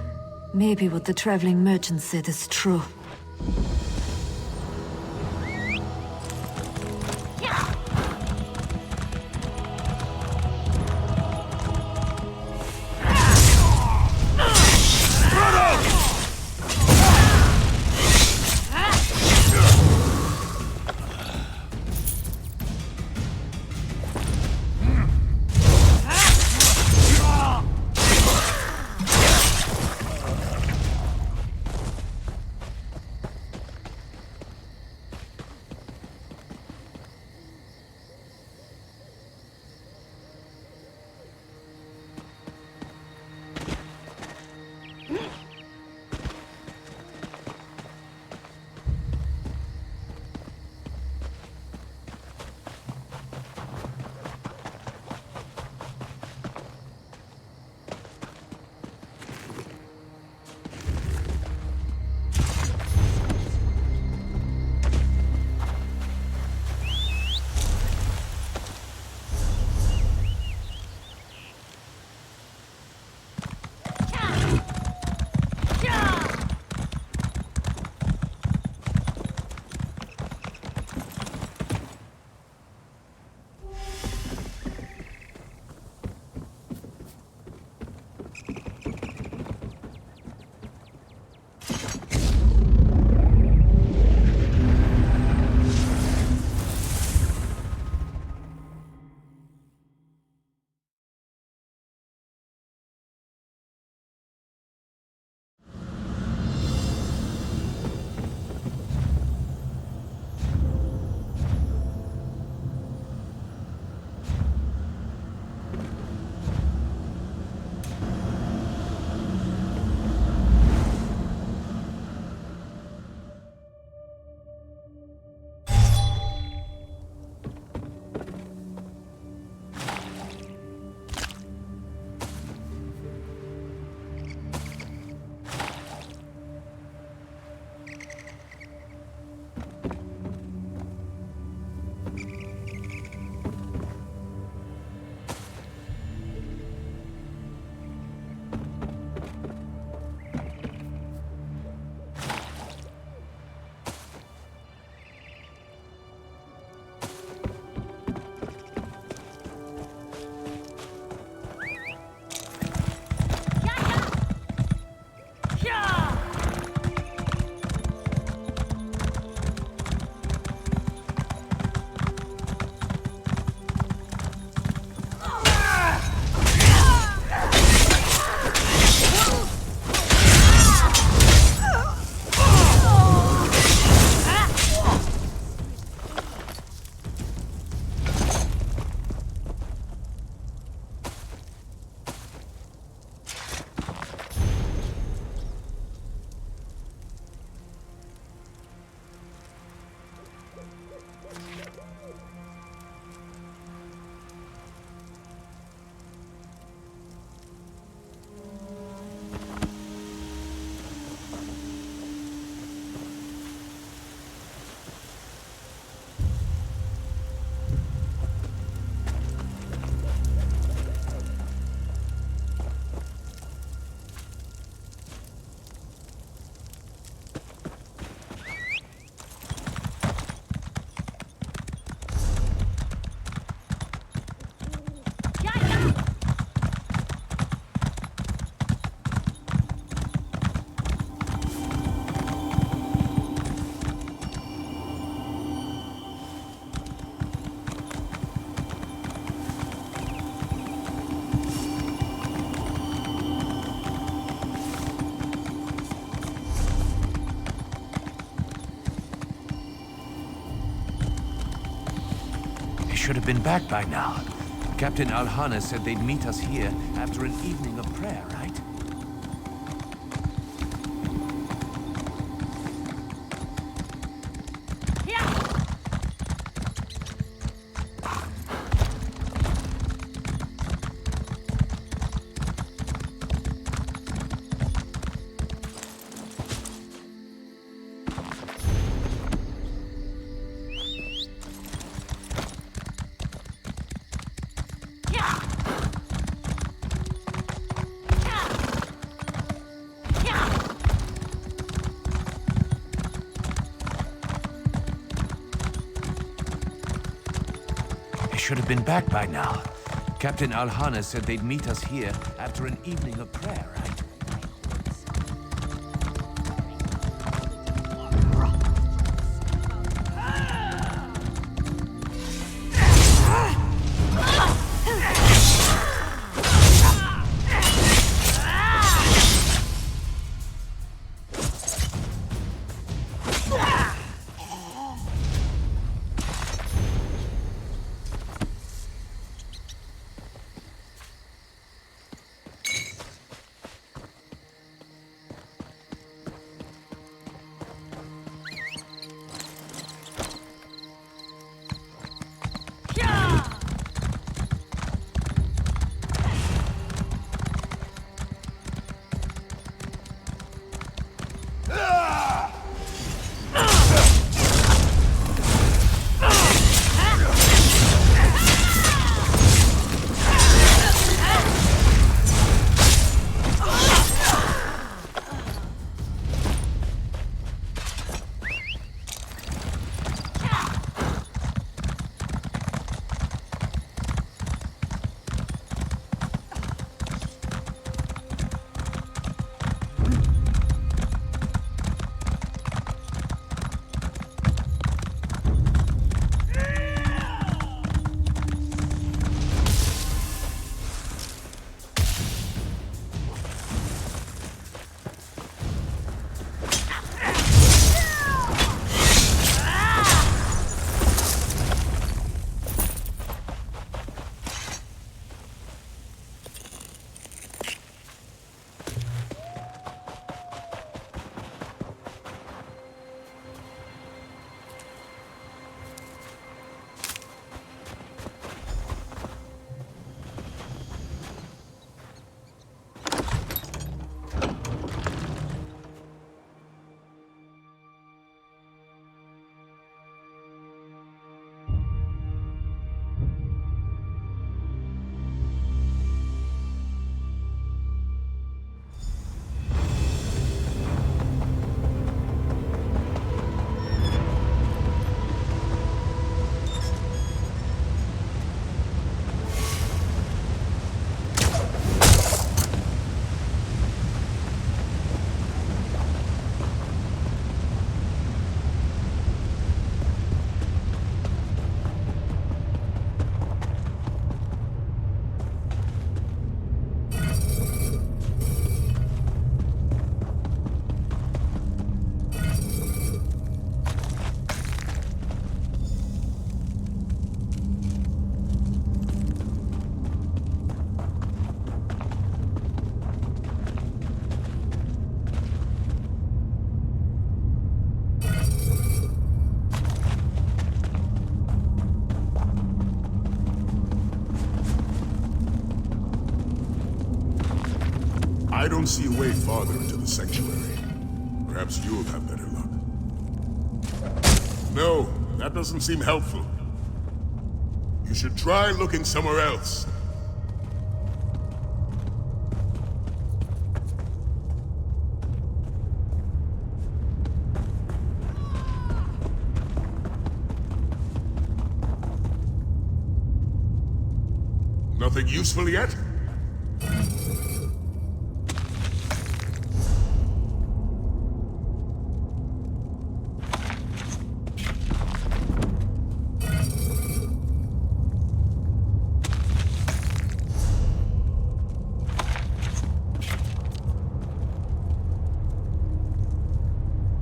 [SPEAKER 17] Maybe what the traveling merchant said is true.
[SPEAKER 16] should have been back by now. Captain Alhana said they'd meet us here after an evening of prayer, right? Should have been back by now. Captain Alhana said they'd meet us here after an evening of prayer, right?
[SPEAKER 8] I don't see a way farther into the sanctuary. Perhaps you'll have better luck. No, that doesn't seem helpful. You should try looking somewhere else. Nothing useful yet?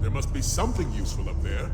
[SPEAKER 8] There must be something useful up there.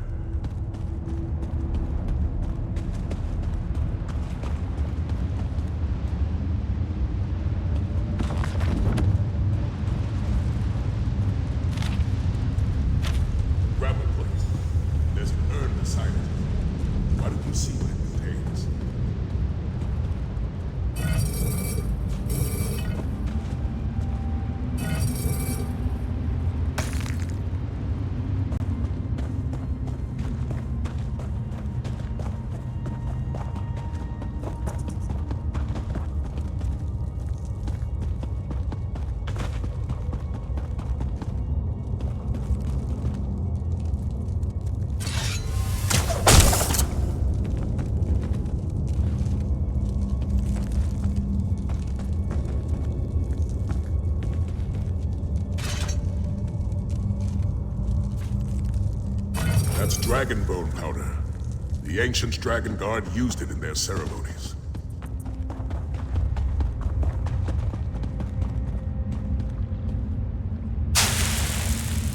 [SPEAKER 8] Dragon bone powder. The ancient Dragon Guard used it in their ceremonies.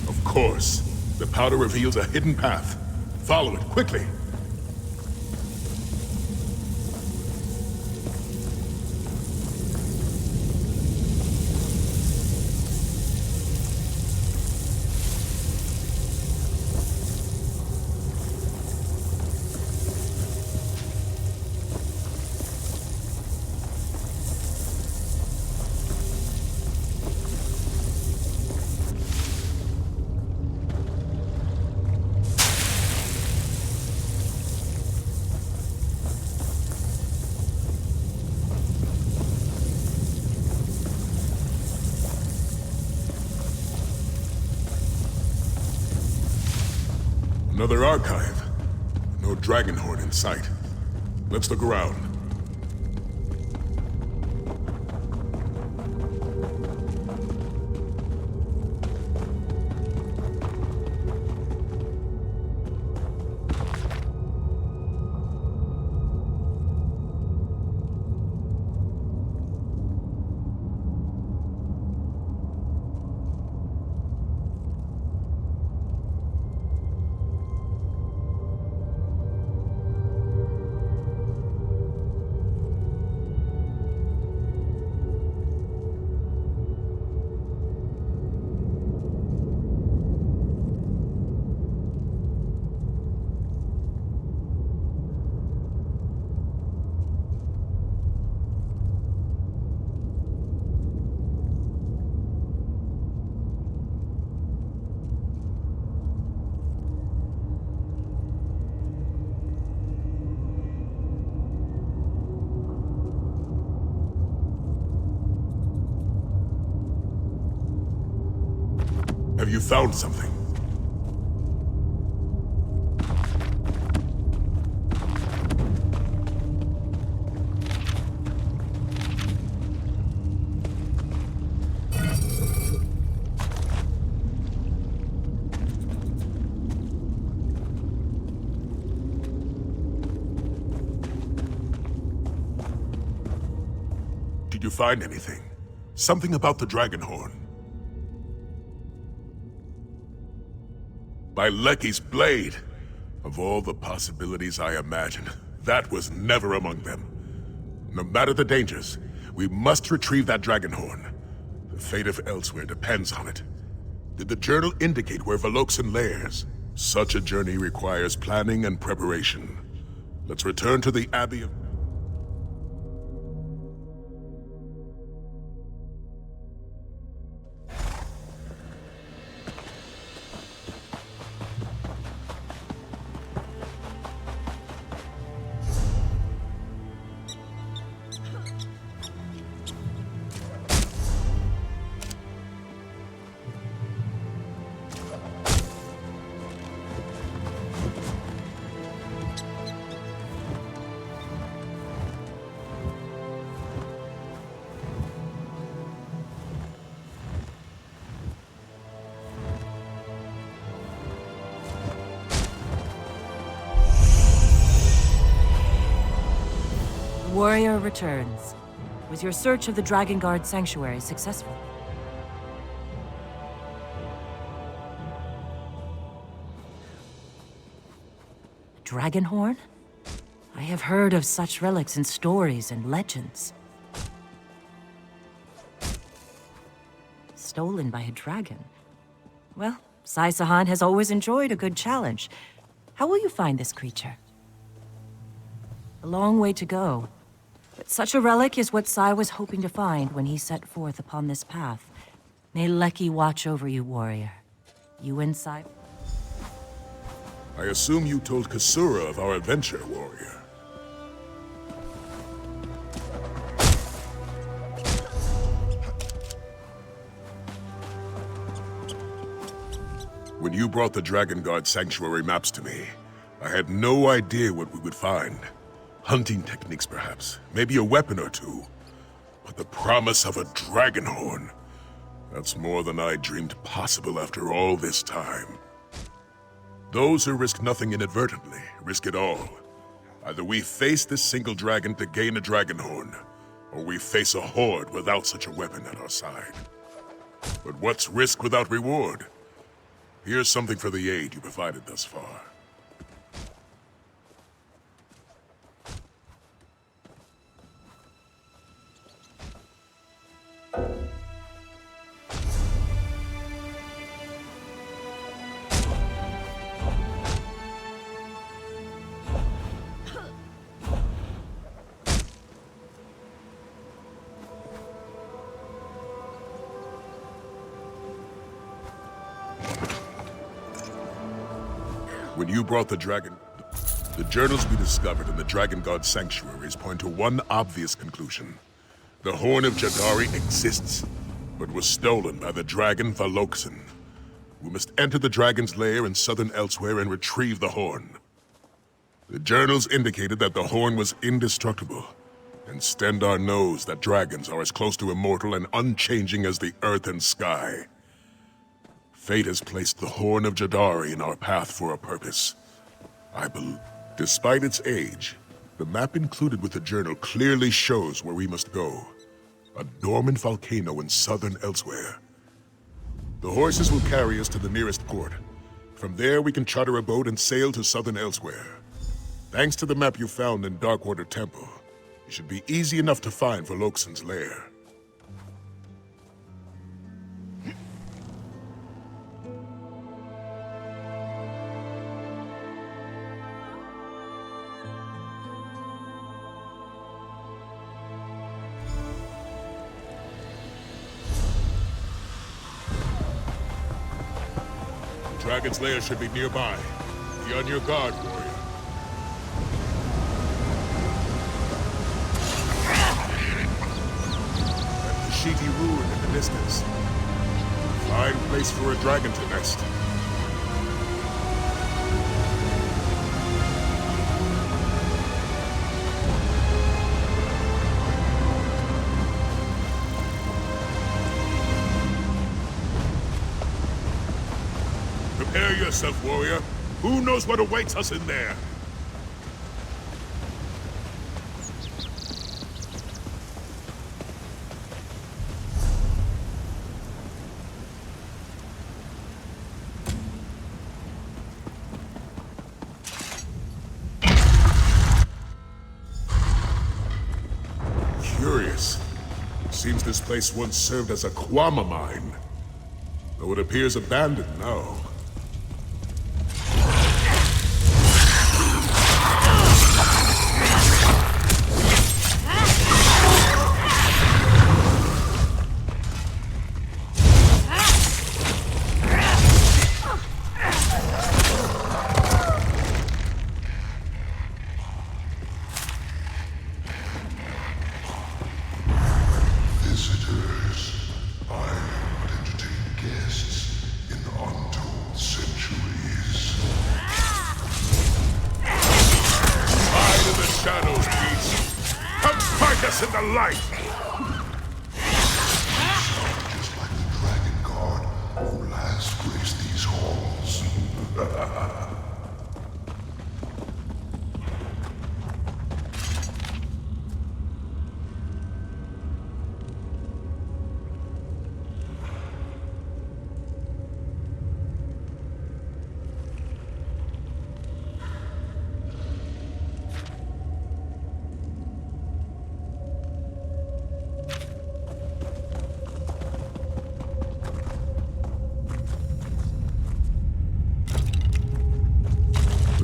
[SPEAKER 8] Of course, the powder reveals a hidden path. Follow it, quickly! Another archive. No Dragonhorn in sight. Let's look around. Have you found something? Did you find anything? Something about the Dragonhorn? By Lecky's blade! Of all the possibilities I imagined, that was never among them. No matter the dangers, we must retrieve that Dragonhorn. The fate of Elsewhere depends on it. Did the journal indicate where Veloxin lairs? Such a journey requires planning and preparation. Let's return to the Abbey of...
[SPEAKER 15] Warrior returns. Was your search of the Dragon Guard Sanctuary successful? Dragonhorn? I have heard of such relics in stories and legends. Stolen by a dragon? Well, Sai Sahan has always enjoyed a good challenge. How will you find this creature? A long way to go. But such a relic is what Sai was hoping to find when he set forth upon this path. May Lecky watch over you, warrior. You and Sai...
[SPEAKER 8] I assume you told Kasura of our adventure, warrior. When you brought the Dragon Guard Sanctuary maps to me, I had no idea what we would find. Hunting techniques, perhaps. Maybe a weapon or two. But the promise of a 'That's more than I dreamed possible after all this time. Those who risk nothing inadvertently risk it all. Either we face this single dragon to gain a dragon horn, or we face a horde without such a weapon at our side. But what's risk without reward? Here's something for the aid you provided thus far. When you brought the dragon, the journals we discovered in the Dragon God sanctuaries point to one obvious conclusion. The Horn of Jadari exists, but was stolen by the dragon Valoxen. We must enter the dragon's lair in southern Elsewhere and retrieve the horn. The journals indicated that the horn was indestructible, and Stendarr knows that dragons are as close to immortal and unchanging as the earth and sky. Fate has placed the Horn of Jadari in our path for a purpose. Despite its age, the map included with the journal clearly shows where we must go. A dormant volcano in southern Elsewhere. The horses will carry us to the nearest port. From there, we can charter a boat and sail to southern Elsewhere. Thanks to the map you found in Darkwater Temple, it should be easy enough to find Valoxen's lair. Dragon's lair should be nearby. Be on your guard, warrior. That Kashiti ruin in the distance. Fine place for a dragon to nest. Prepare yourself, warrior. Who knows what awaits us in there? Curious. Seems this place once served as a Kwama mine, though it appears abandoned now. In the light!
[SPEAKER 18] Just like the Dragon God who last graced these halls.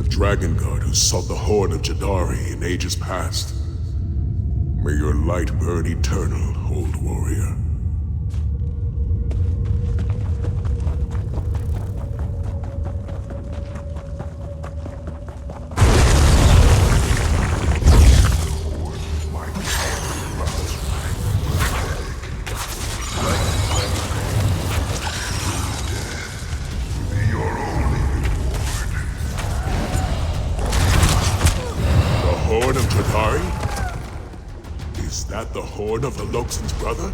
[SPEAKER 8] Dragon God who sought the Horn of Jadari in ages past. May your light burn eternal, old warrior. Horn of Jadari? Is that the Horn of Valoxen's brother?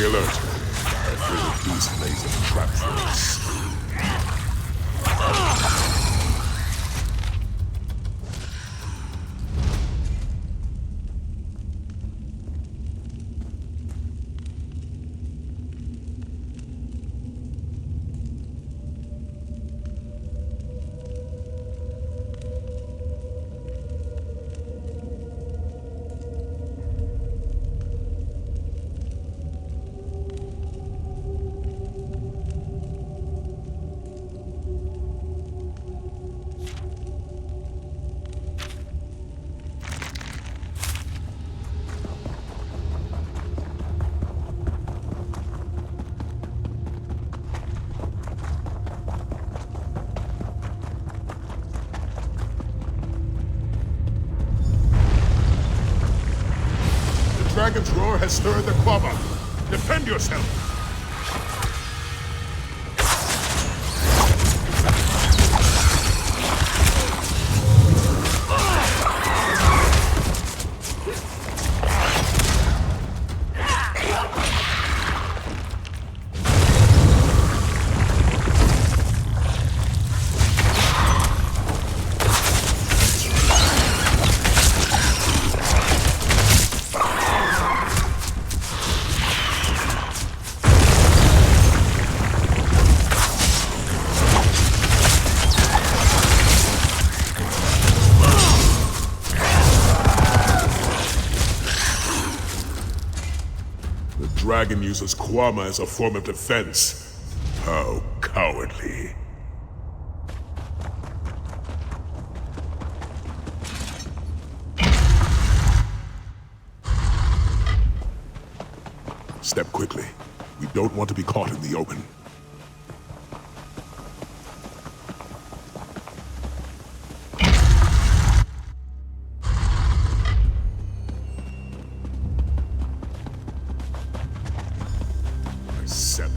[SPEAKER 8] Stay alert. I fear that these plays a trap for us. Dragon's roar has stirred the Quabba. Defend yourself! Dragon uses Kwama as a form of defense. How cowardly. Step quickly. We don't want to be caught in the open.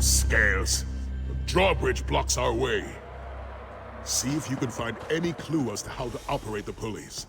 [SPEAKER 8] Scales. The drawbridge blocks our way. See if you can find any clue as to how to operate the pulleys.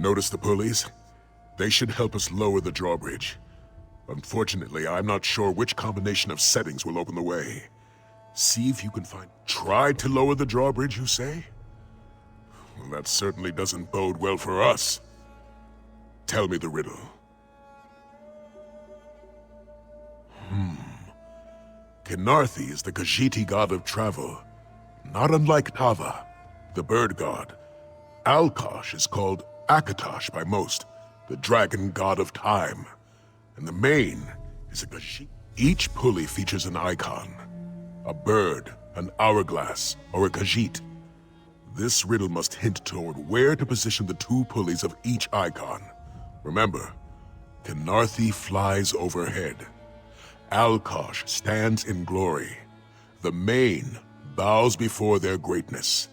[SPEAKER 8] Notice the pulleys? They should help us lower the drawbridge. Unfortunately, I'm not sure which combination of settings will open the way. See if you can find... Try to lower the drawbridge, you say? Well, that certainly doesn't bode well for us. Tell me the riddle. Kenarthi is the Khajiit god of travel, not unlike Tava, the bird god. Alkosh is called Akatosh by most, the dragon god of time. And the main is a Khajiit. Each pulley features an icon. A bird, an hourglass, or a Khajiit. This riddle must hint toward where to position the two pulleys of each icon. Remember, Kenarthi flies overhead. Alkosh stands in glory. The main bows before their greatness.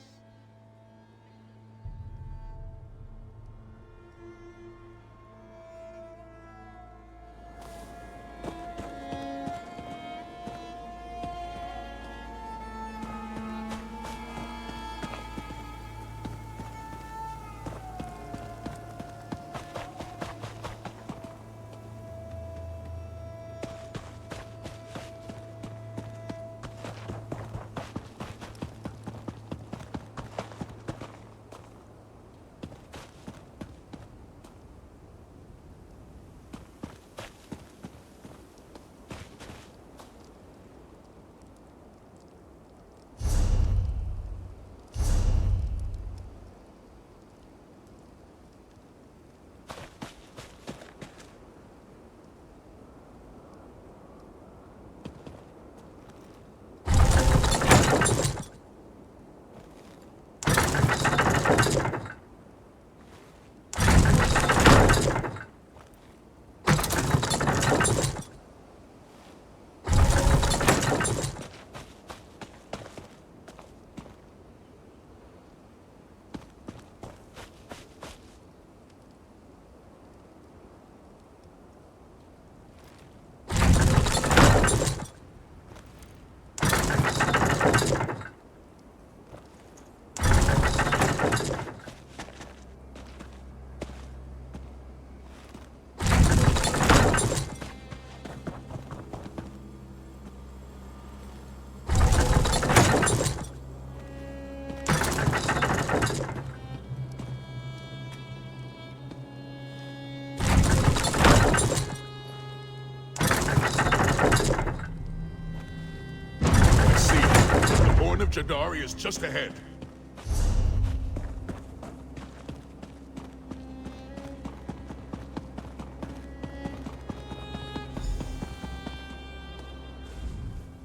[SPEAKER 8] Horn of Jadari is just ahead.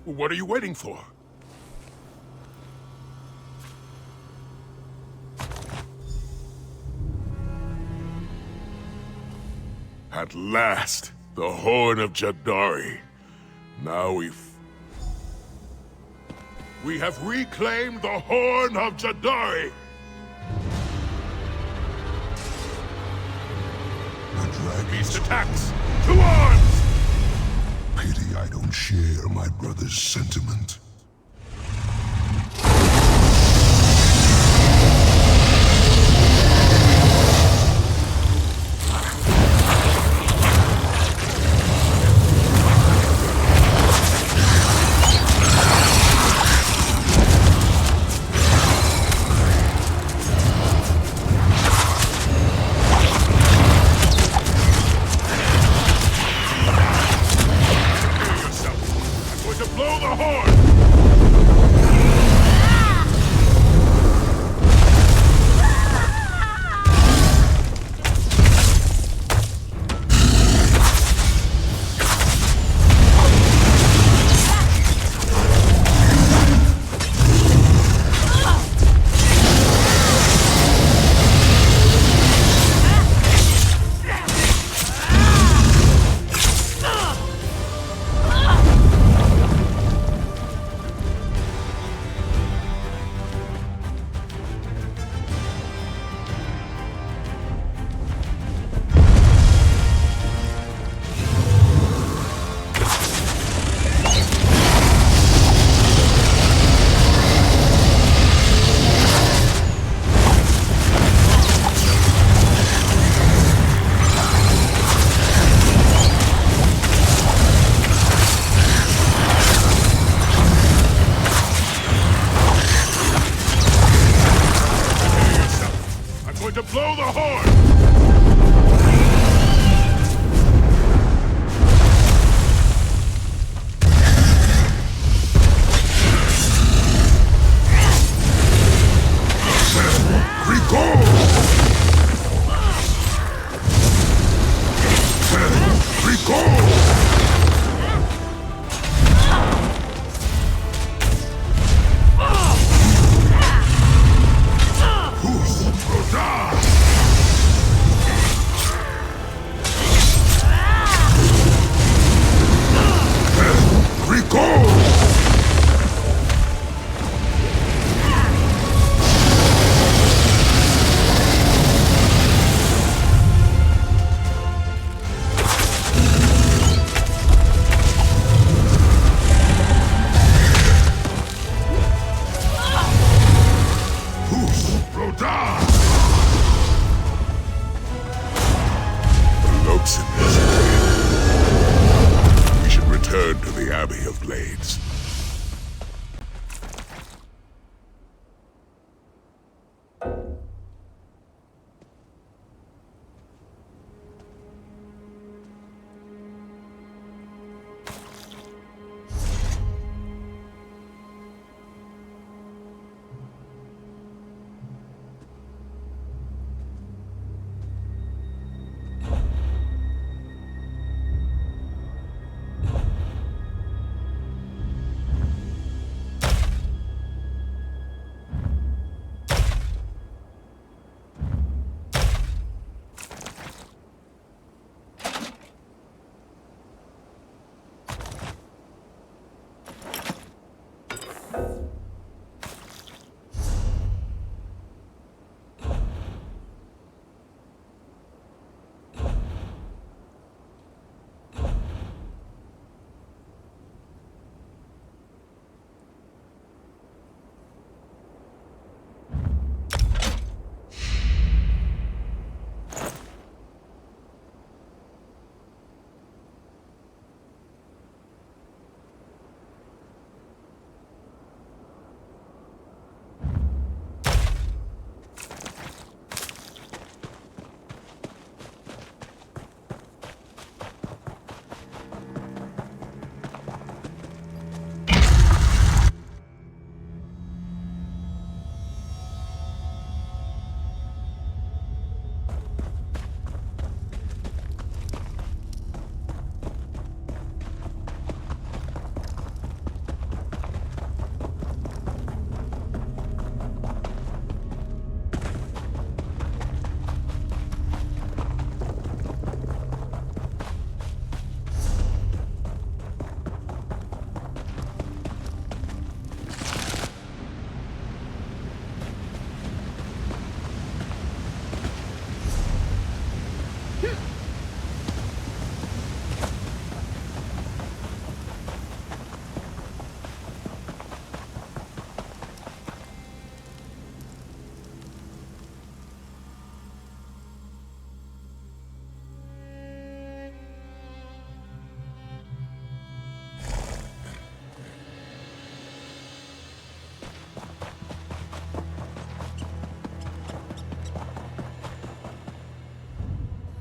[SPEAKER 8] What are you waiting for? At last, the Horn of Jadari. Now we have reclaimed the Horn of Jadari!
[SPEAKER 18] The dragon.
[SPEAKER 8] Beast attacks! To arms!
[SPEAKER 18] Pity I don't share my brother's sentiment.
[SPEAKER 8] To blow the horn!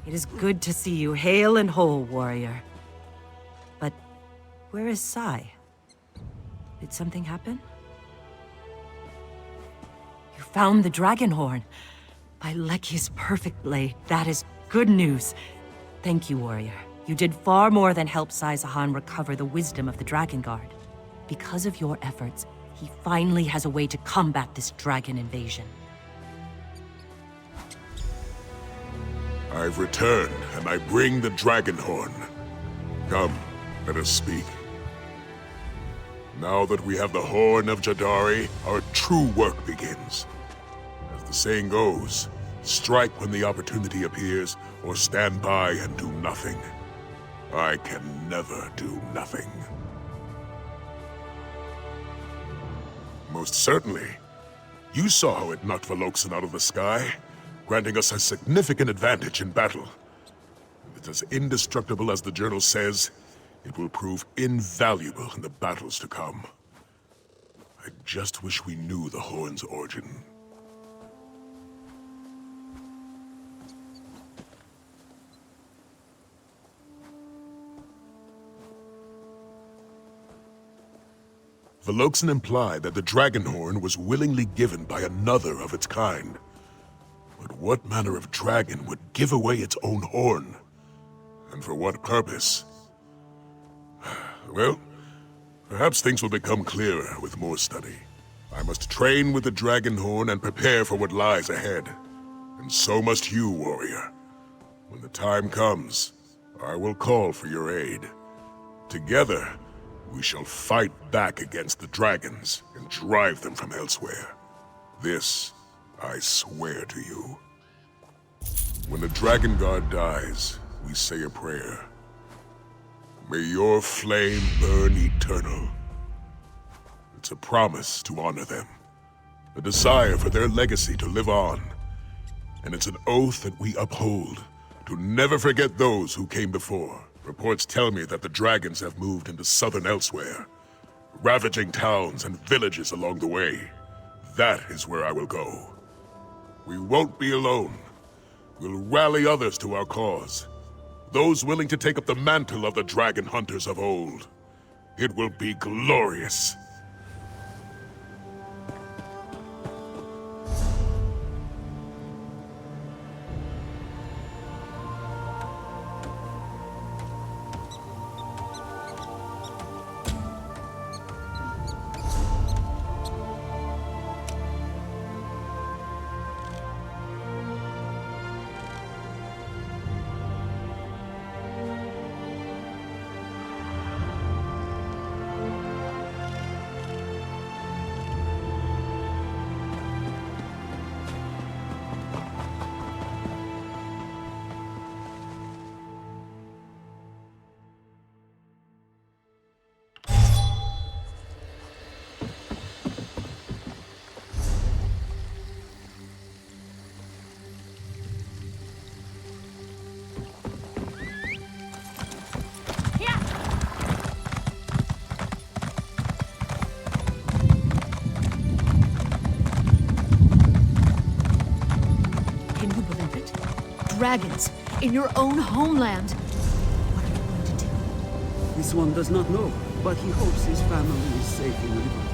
[SPEAKER 15] It is good to see you hale and whole, warrior. But where is Sai? Did something happen? You found the dragon horn. By Leki's perfect blade, that is good news. Thank you, warrior. You did far more than help Sai Zahan recover the wisdom of the Dragon Guard. Because of your efforts, he finally has a way to combat this dragon invasion.
[SPEAKER 8] I've returned, and I bring the dragon horn. Come, let us speak. Now that we have the Horn of Jadari, our true work begins. As the saying goes, strike when the opportunity appears, or stand by and do nothing. I can never do nothing. Most certainly. You saw how it knocked Veloxen out of the sky, granting us a significant advantage in battle. If it's as indestructible as the journal says, it will prove invaluable in the battles to come. I just wish we knew the horn's origin. Veloxen implied that the dragon horn was willingly given by another of its kind. But what manner of dragon would give away its own horn? And for what purpose? Well, perhaps things will become clearer with more study. I must train with the dragon horn and prepare for what lies ahead. And so must you, warrior. When the time comes, I will call for your aid. Together, we shall fight back against the dragons and drive them from elsewhere. This, I swear to you. When the Dragon Guard dies, we say a prayer. May your flame burn eternal. It's a promise to honor them, a desire for their legacy to live on, and it's an oath that we uphold, to never forget those who came before. Reports tell me that the dragons have moved into southern elsewhere, ravaging towns and villages along the way. That is where I will go. We won't be alone. We'll rally others to our cause. Those willing to take up the mantle of the dragon hunters of old. It will be glorious.
[SPEAKER 19] Dragons in your own homeland. What are you going to do?
[SPEAKER 12] This one does not know, but he hopes his family is safe in Liverpool.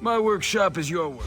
[SPEAKER 20] My workshop is your work.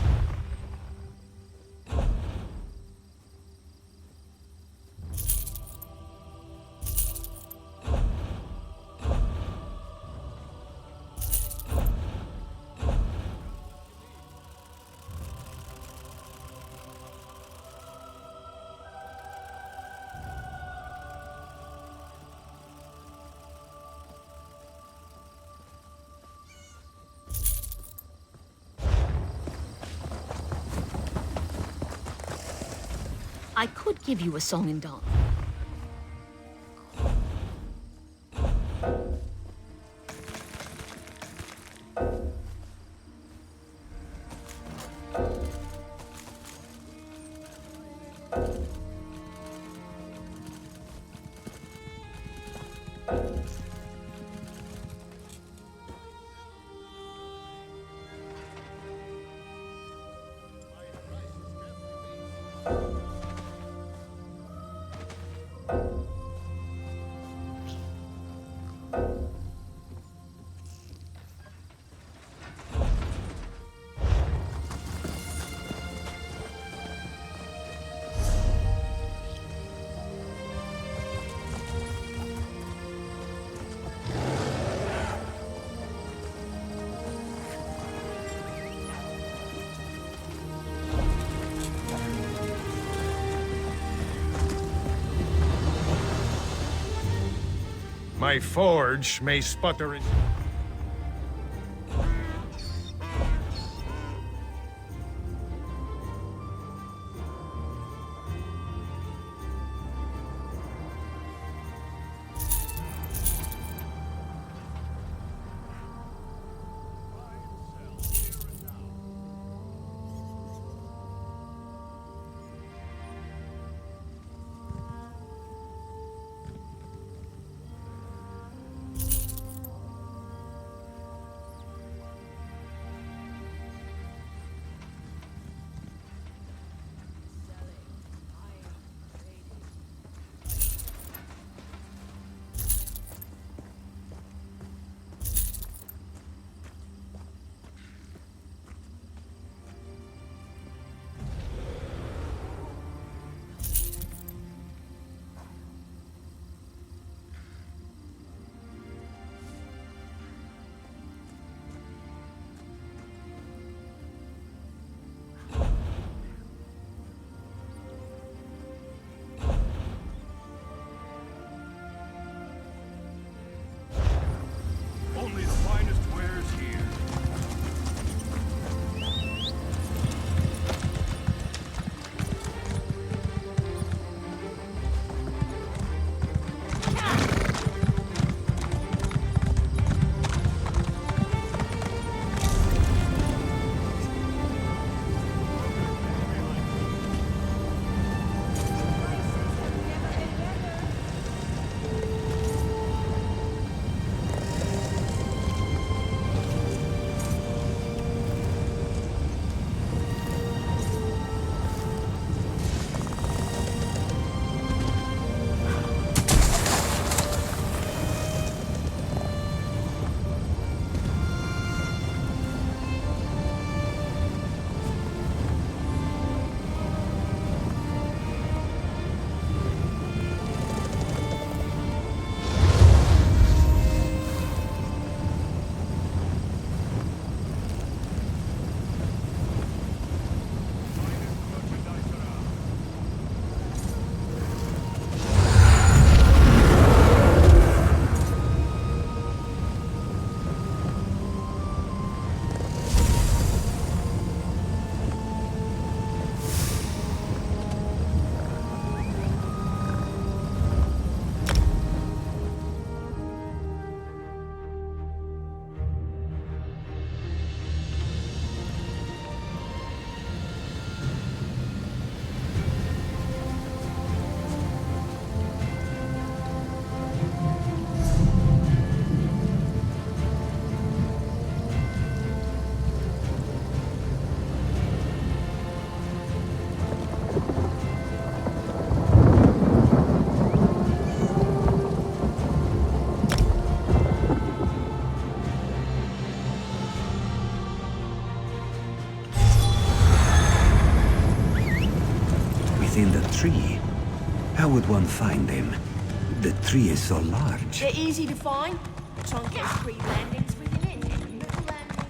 [SPEAKER 19] I could give you a song and dance.
[SPEAKER 5] My forge may sputter in...
[SPEAKER 18] Only the finest wares here.
[SPEAKER 21] Within the tree? How would one find them? The tree is so large.
[SPEAKER 14] They're easy to find. The trunk has 3 landings within it. Little landing.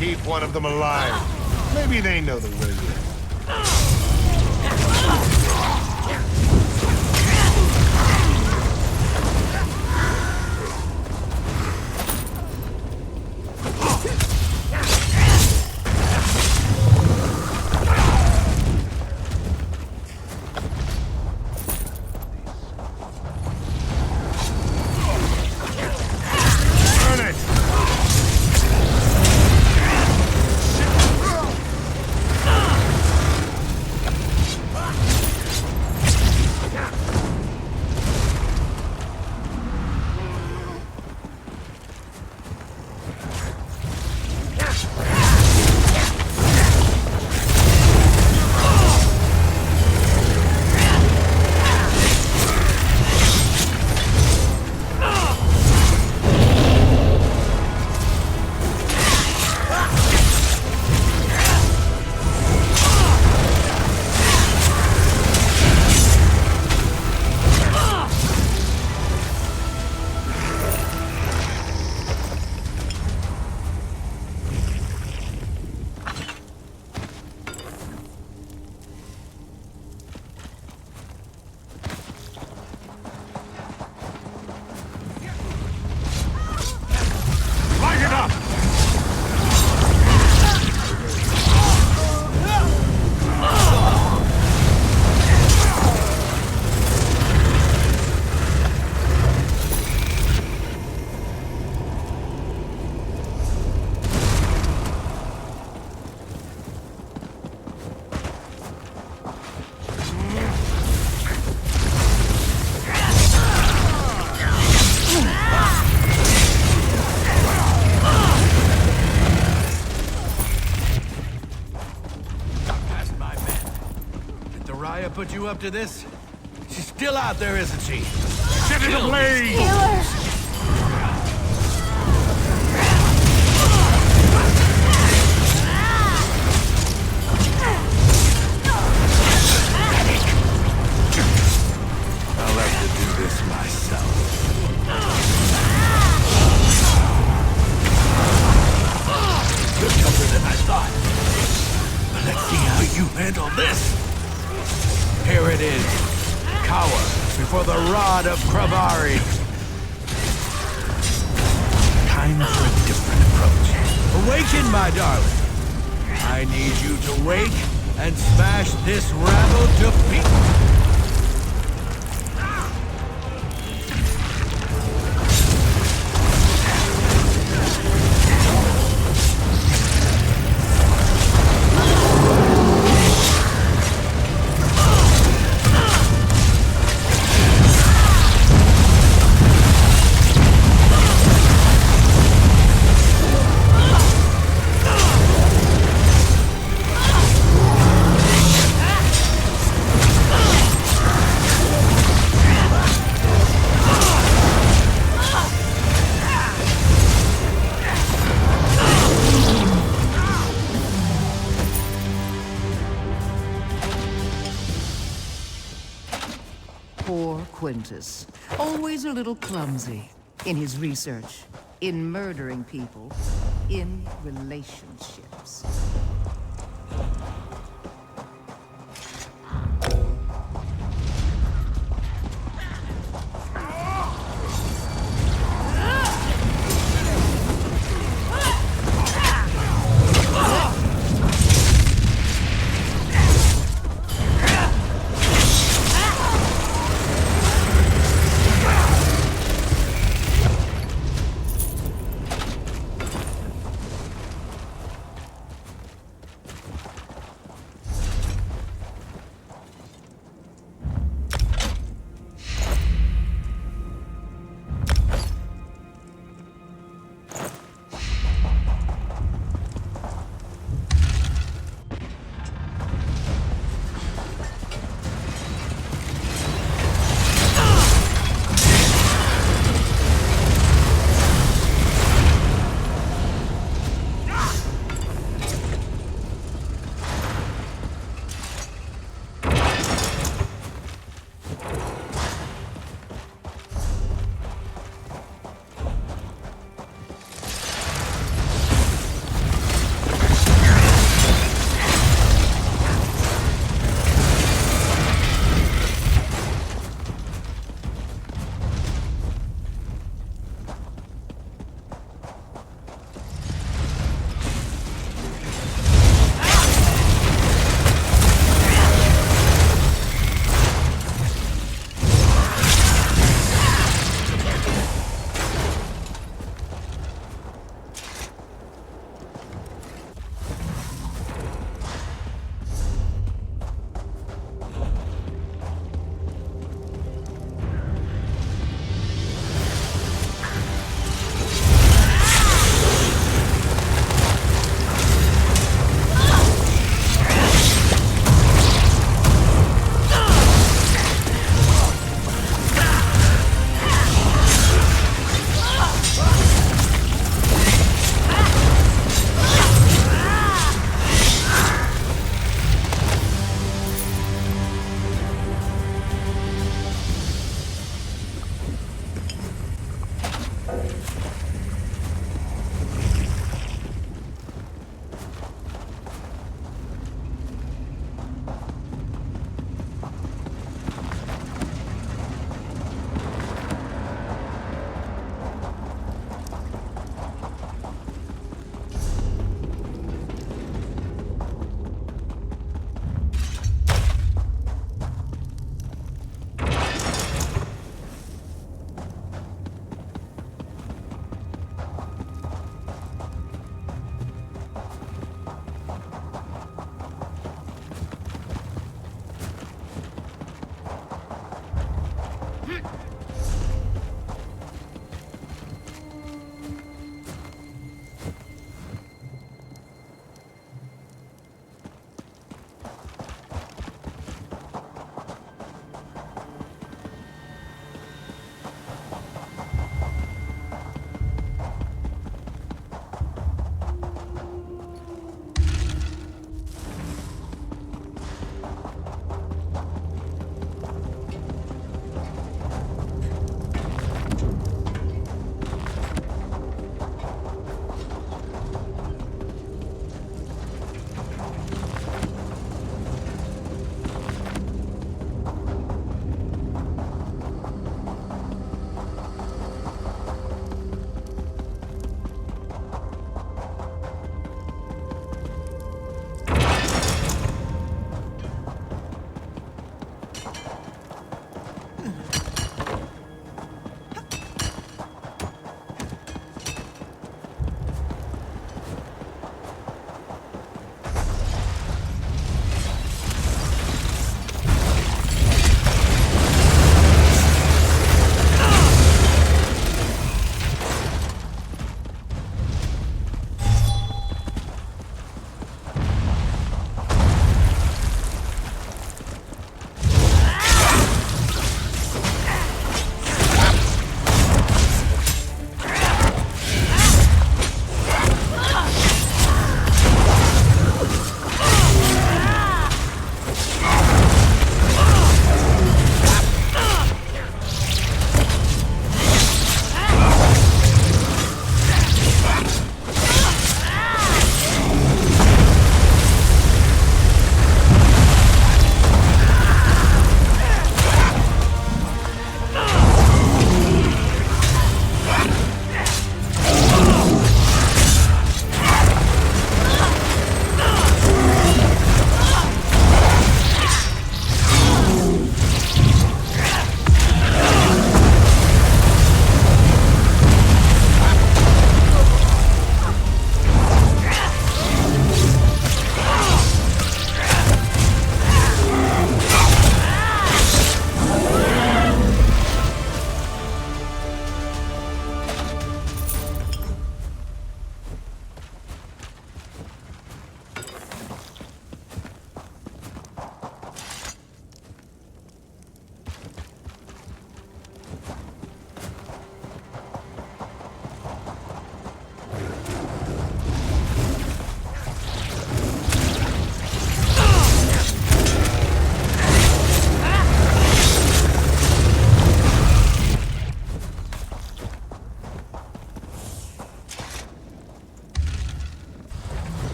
[SPEAKER 6] Keep one of them alive. Maybe they know the way in.
[SPEAKER 20] Put you up to this? She's still out there, isn't she? Set it ablaze!
[SPEAKER 16] I'll have to do this myself. You're tougher than I thought. But let's see how you handle this.
[SPEAKER 20] Here it is. Cower before the rod of Kravari.
[SPEAKER 16] Time for a different approach.
[SPEAKER 20] Awaken, my darling. I need you to wake and smash this rabble to pieces.
[SPEAKER 13] Poor Quintus. Always a little clumsy in his research, in murdering people, in relationships.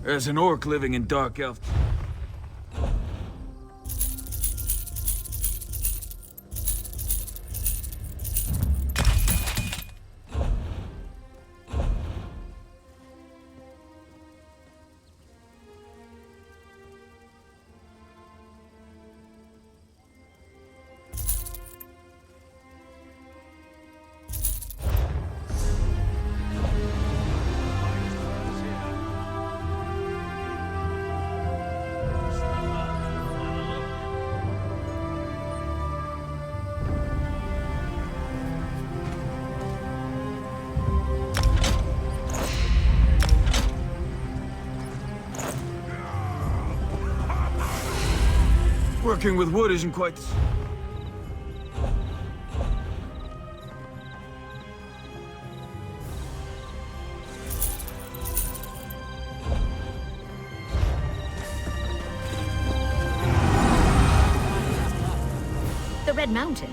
[SPEAKER 20] As an orc living in Dark Elf... Working with wood isn't quite the...
[SPEAKER 19] The Red Mountain?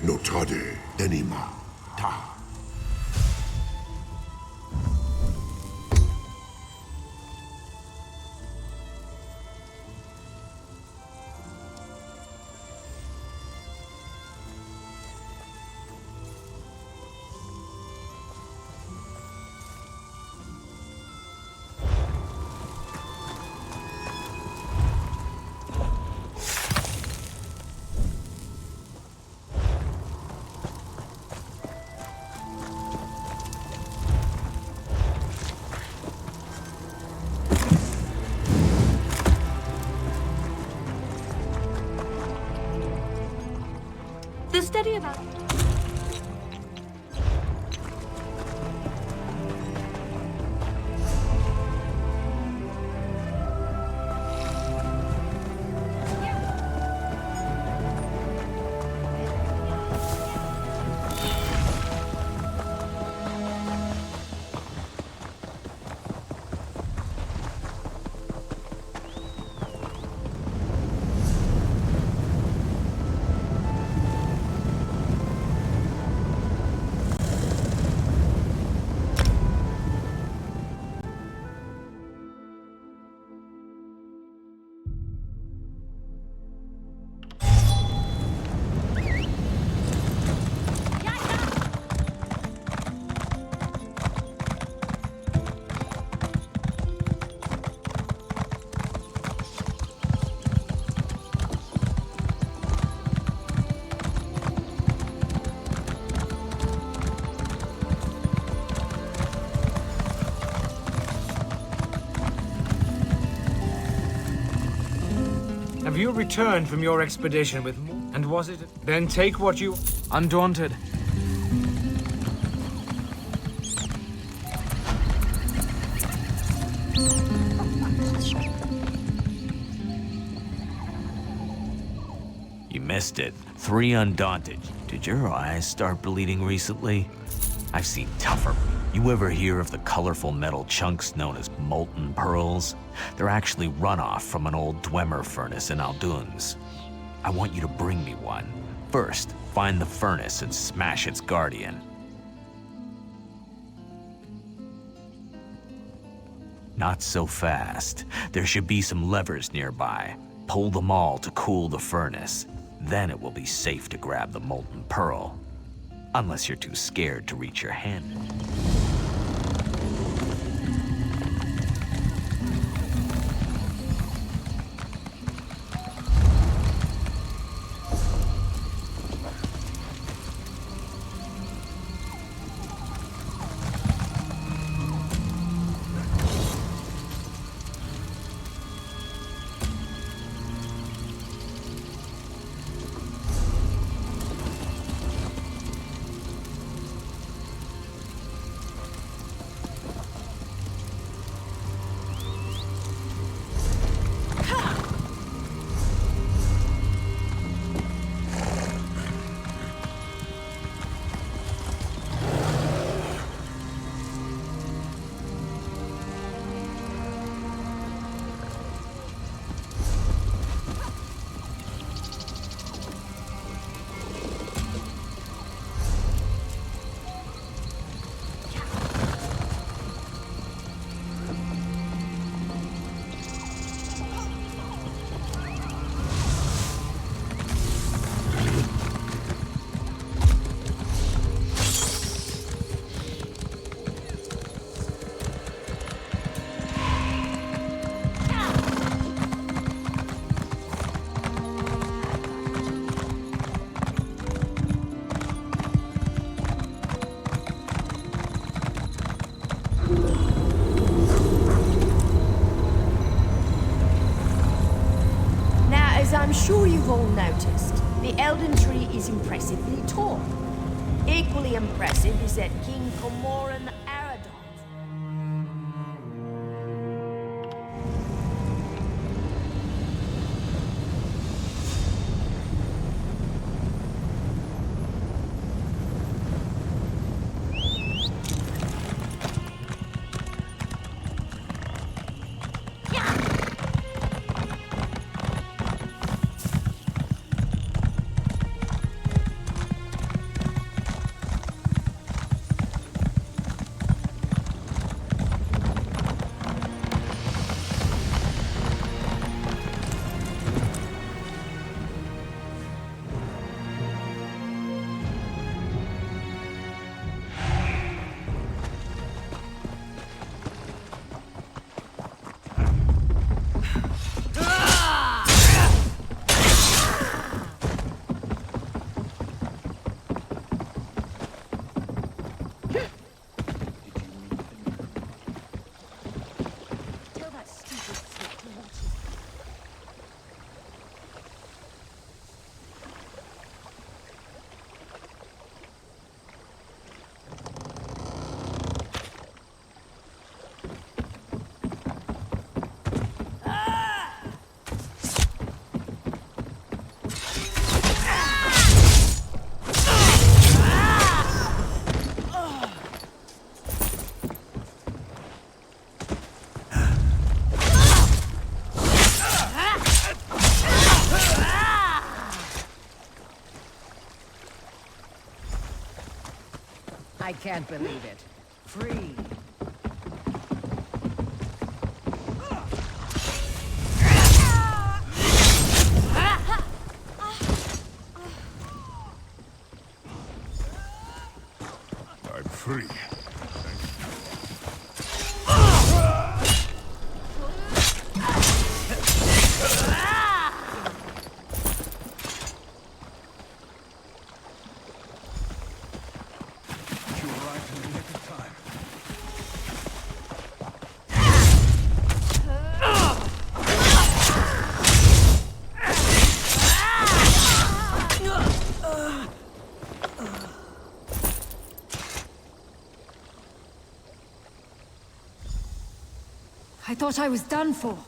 [SPEAKER 18] Notade Denima Ta.
[SPEAKER 3] The study of...
[SPEAKER 1] Have you returned from your expedition with more? And was it? Then take what you... Undaunted.
[SPEAKER 16] You missed it. 3 undaunted. Did your eyes start bleeding recently? I've seen tougher. You ever hear of the colorful metal chunks known as molten pearls? They're actually runoff from an old Dwemer furnace in Alduns. I want you to bring me one. First, find the furnace and smash its guardian. Not so fast. There should be some levers nearby. Pull them all to cool the furnace. Then it will be safe to grab the molten pearl. Unless you're too scared to reach your hand.
[SPEAKER 14] you've all noticed, the Elden Tree is impressively tall. Equally impressive is that King Cormoran Arados.
[SPEAKER 13] I can't believe it. Free.
[SPEAKER 8] I'm free.
[SPEAKER 19] I thought I was done for.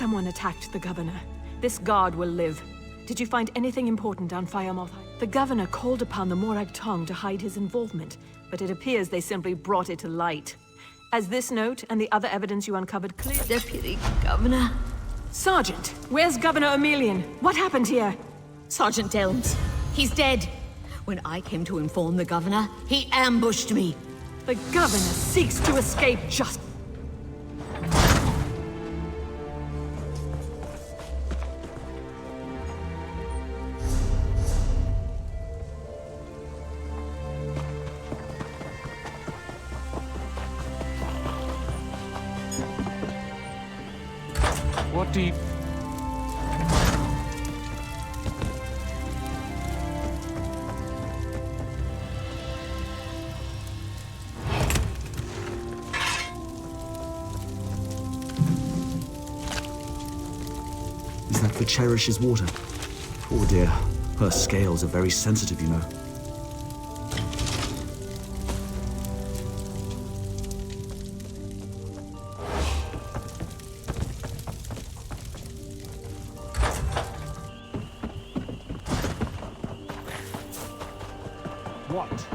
[SPEAKER 4] Someone attacked the governor. This guard will live. Did you find anything important on Firemoth? The governor called upon the Morag Tong to hide his involvement, but it appears they simply brought it to light. As this note and the other evidence you uncovered clear...
[SPEAKER 19] Deputy Governor?
[SPEAKER 4] Sergeant, where's Governor Emelian? What happened here?
[SPEAKER 19] Sergeant Delms. He's dead. When I came to inform the governor, he ambushed me.
[SPEAKER 4] The governor seeks to escape justice.
[SPEAKER 1] What do you...
[SPEAKER 10] Is that for Cherish's water? Poor dear. Her scales are very sensitive, you know.
[SPEAKER 1] What?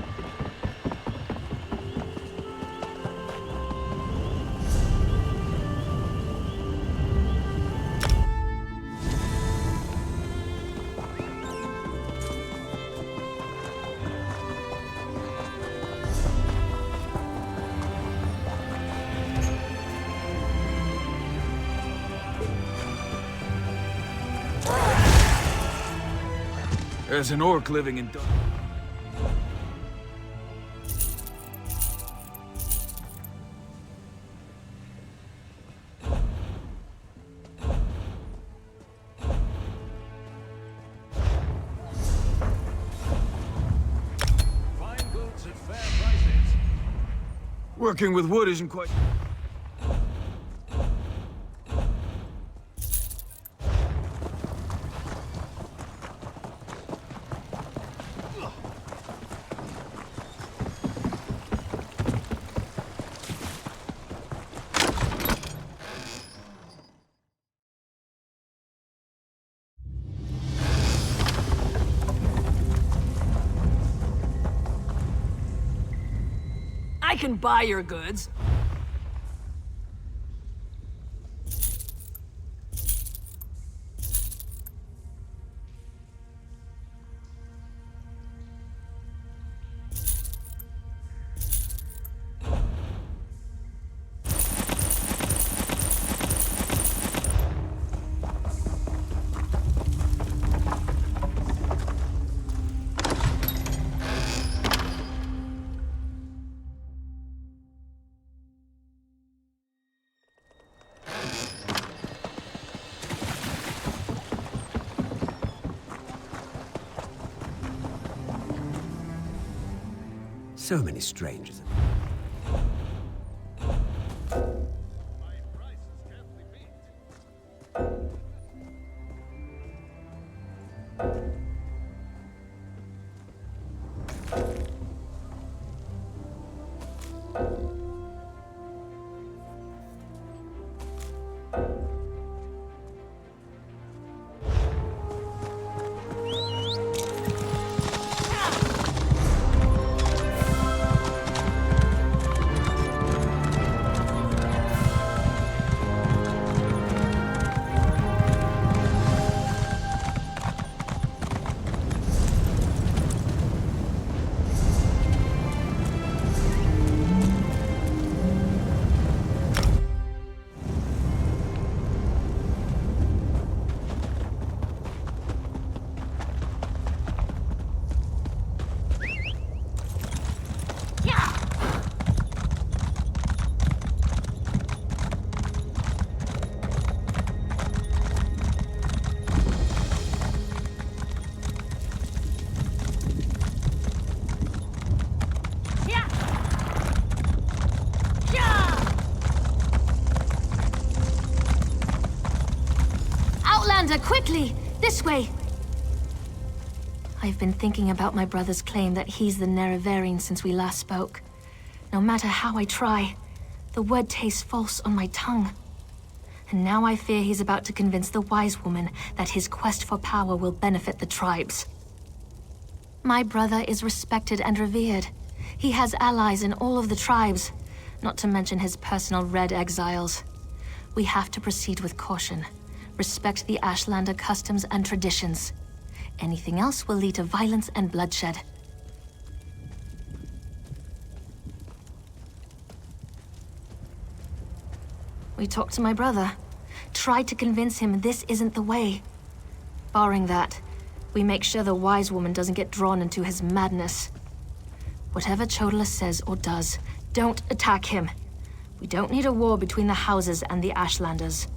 [SPEAKER 1] There's an orc living in... Working with wood isn't quite...
[SPEAKER 4] I can buy your goods.
[SPEAKER 21] So many strangers.
[SPEAKER 19] Quickly! This way! I've been thinking about my brother's claim that he's the Nerevarine since we last spoke. No matter how I try, the word tastes false on my tongue. And now I fear he's about to convince the wise woman that his quest for power will benefit the tribes. My brother is respected and revered. He has allies in all of the tribes, not to mention his personal Red Exiles. We have to proceed with caution. Respect the Ashlander customs and traditions. Anything else will lead to violence and bloodshed. We talked to my brother. Tried to convince him this isn't the way. Barring that, we make sure the wise woman doesn't get drawn into his madness. Whatever Chodala says or does, don't attack him. We don't need a war between the houses and the Ashlanders.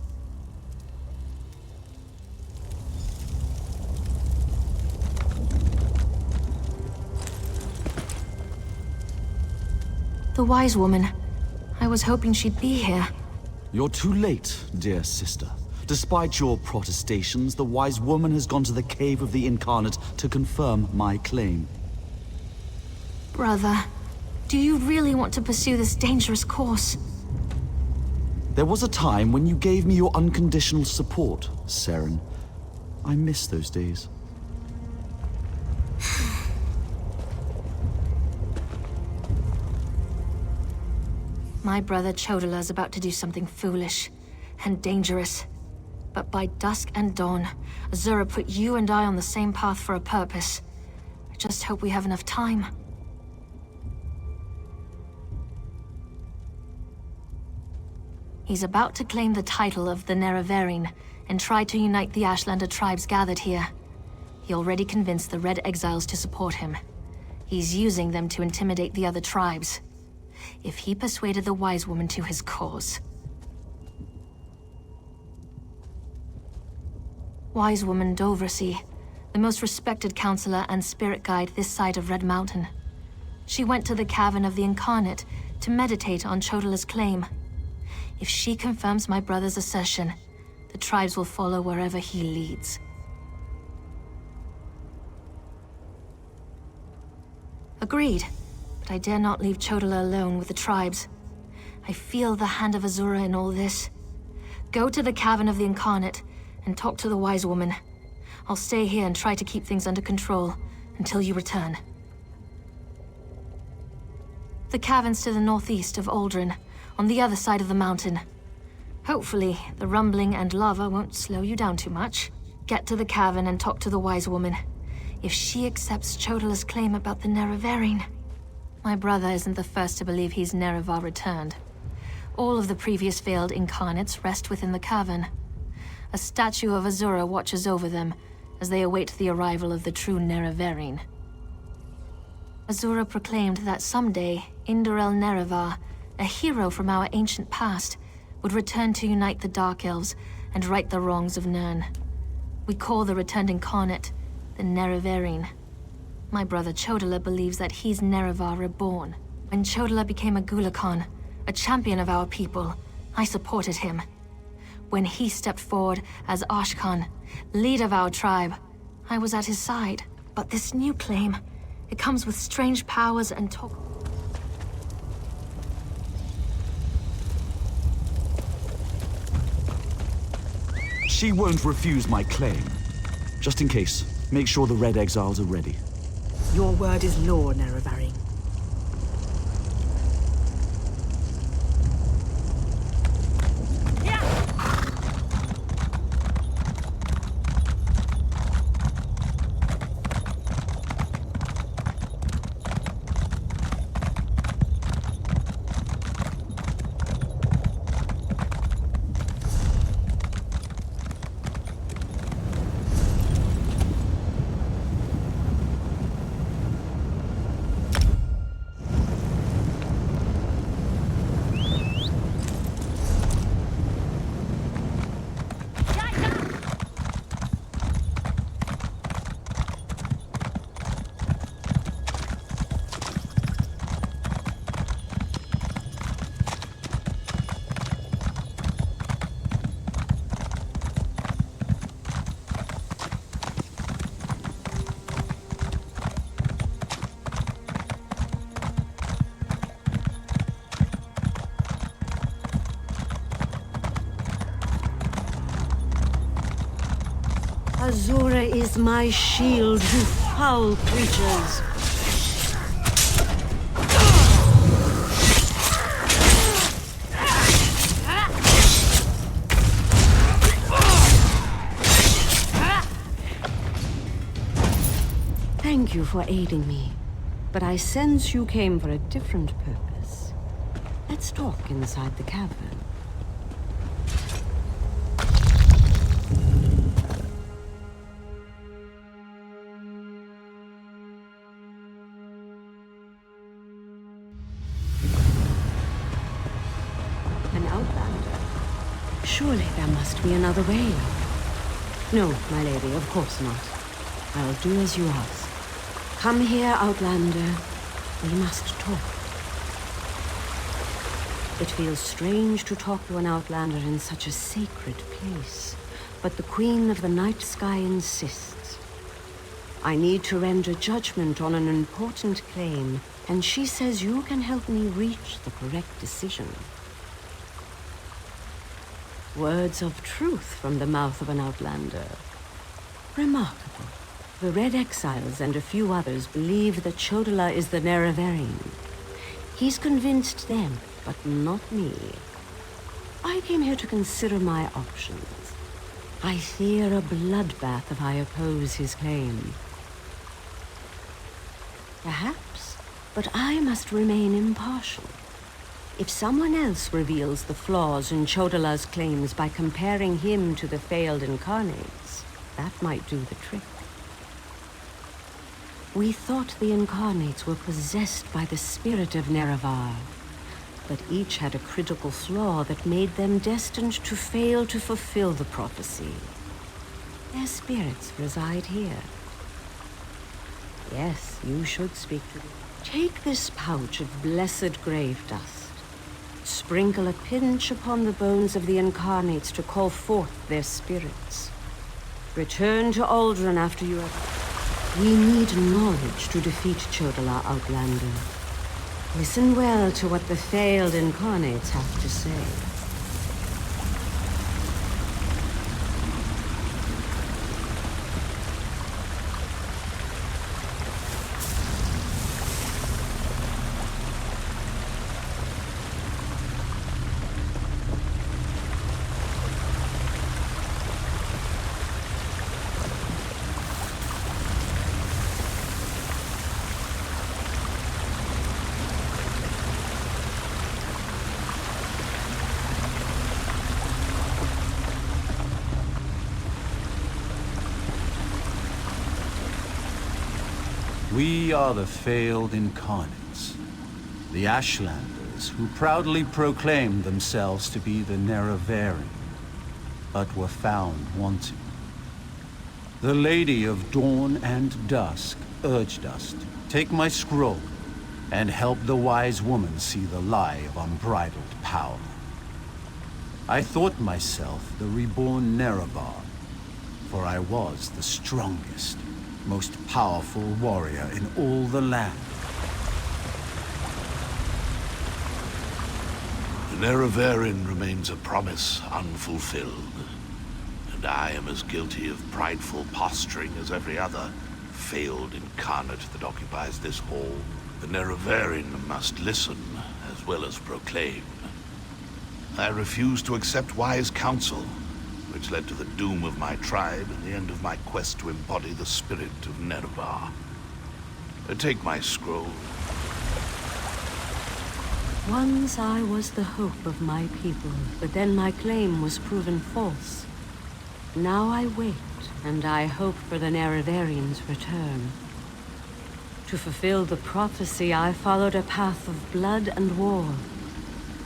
[SPEAKER 19] The wise woman. I was hoping she'd be here.
[SPEAKER 10] You're too late, dear sister. Despite your protestations, the wise woman has gone to the Cave of the Incarnate to confirm my claim.
[SPEAKER 19] Brother, do you really want to pursue this dangerous course?
[SPEAKER 10] There was a time when you gave me your unconditional support, Seren. I miss those days.
[SPEAKER 19] My brother Chodala's about to do something foolish and dangerous. But by dusk and dawn, Azura put you and I on the same path for a purpose. I just hope we have enough time. He's about to claim the title of the Nerevarine and try to unite the Ashlander tribes gathered here. He already convinced the Red Exiles to support him. He's using them to intimidate the other tribes. If he persuaded the Wise Woman to his cause... Wise Woman Dovracy, the most respected counselor and spirit guide this side of Red Mountain. She went to the Cavern of the Incarnate to meditate on Chodala's claim. If she confirms my brother's assertion, the tribes will follow wherever he leads. Agreed, but I dare not leave Chodala alone with the tribes. I feel the hand of Azura in all this. Go to the Cavern of the Incarnate and talk to the Wise Woman. I'll stay here and try to keep things under control until you return. The cavern's to the northeast of Aldrin, on the other side of the mountain. Hopefully, the rumbling and lava won't slow you down too much. Get to the cavern and talk to the Wise Woman. If she accepts Chodala's claim about the Nerevarine... My brother isn't the first to believe he's Nerevar returned. All of the previous failed incarnates rest within the cavern. A statue of Azura watches over them as they await the arrival of the true Nerevarine. Azura proclaimed that someday, Indorel Nerevar, a hero from our ancient past, would return to unite the Dark Elves and right the wrongs of Nirn. We call the returned incarnate the Nerevarine. My brother Chodala believes that he's Nerevar reborn. When Chodala became a Gulakhan, a champion of our people, I supported him. When he stepped forward as Ashkan, leader of our tribe, I was at his side. But this new claim, it comes with strange powers and talk.
[SPEAKER 10] She won't refuse my claim. Just in case, make sure the Red Exiles are ready.
[SPEAKER 2] Your word is law, Nerevarine. Azura is my shield, you foul creatures. Thank you for aiding me, but I sense you came for a different purpose. Let's talk inside the cavern. Surely there must be another way. No, my lady, of course not. I'll do as you ask. Come here, Outlander. We must talk. It feels strange to talk to an outlander in such a sacred place, but the Queen of the Night Sky insists. I need to render judgment on an important claim, and she says you can help me reach the correct decision. Words of truth from the mouth of an outlander. Remarkable. The Red Exiles and a few others believe that Chodola is the Nerevarine. He's convinced them, but not me. I came here to consider my options. I fear a bloodbath if I oppose his claim. Perhaps, but I must remain impartial. If someone else reveals the flaws in Chodola's claims by comparing him to the failed incarnates, that might do the trick. We thought the incarnates were possessed by the spirit of Nerevar, but each had a critical flaw that made them destined to fail to fulfill the prophecy. Their spirits reside here. Yes, you should speak to them. Take this pouch of blessed grave dust. Sprinkle a pinch upon the bones of the incarnates to call forth their spirits. Return to Aldrin after you have... We need knowledge to defeat Chodola, Outlander. Listen well to what the failed incarnates have to say.
[SPEAKER 10] We are the failed incarnates, the Ashlanders who proudly proclaimed themselves to be the Nerevarine, but were found wanting. The Lady of Dawn and Dusk urged us to take my scroll and help the wise woman see the lie of unbridled power. I thought myself the reborn Nerevar, for I was the strongest, most powerful warrior in all the land.
[SPEAKER 18] The Nerevarine remains a promise unfulfilled, and I am as guilty of prideful posturing as every other failed incarnate that occupies this hall. The Nerevarine must listen as well as proclaim. I refuse to accept wise counsel, which led to the doom of my tribe and the end of my quest to embody the spirit of Nerevar. Take my scroll.
[SPEAKER 2] Once I was the hope of my people, but then my claim was proven false. Now I wait, and I hope for the Nerevarines' return. To fulfill the prophecy, I followed a path of blood and war.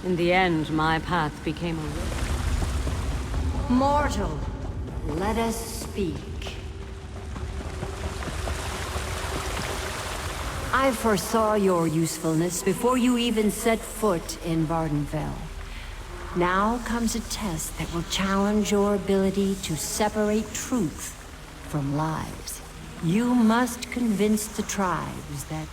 [SPEAKER 2] In the end, my path became a river.
[SPEAKER 7] Mortal, let us speak. I foresaw your usefulness before you even set foot in Vardenfell. Now comes a test that will challenge your ability to separate truth from lies. You must convince the tribes that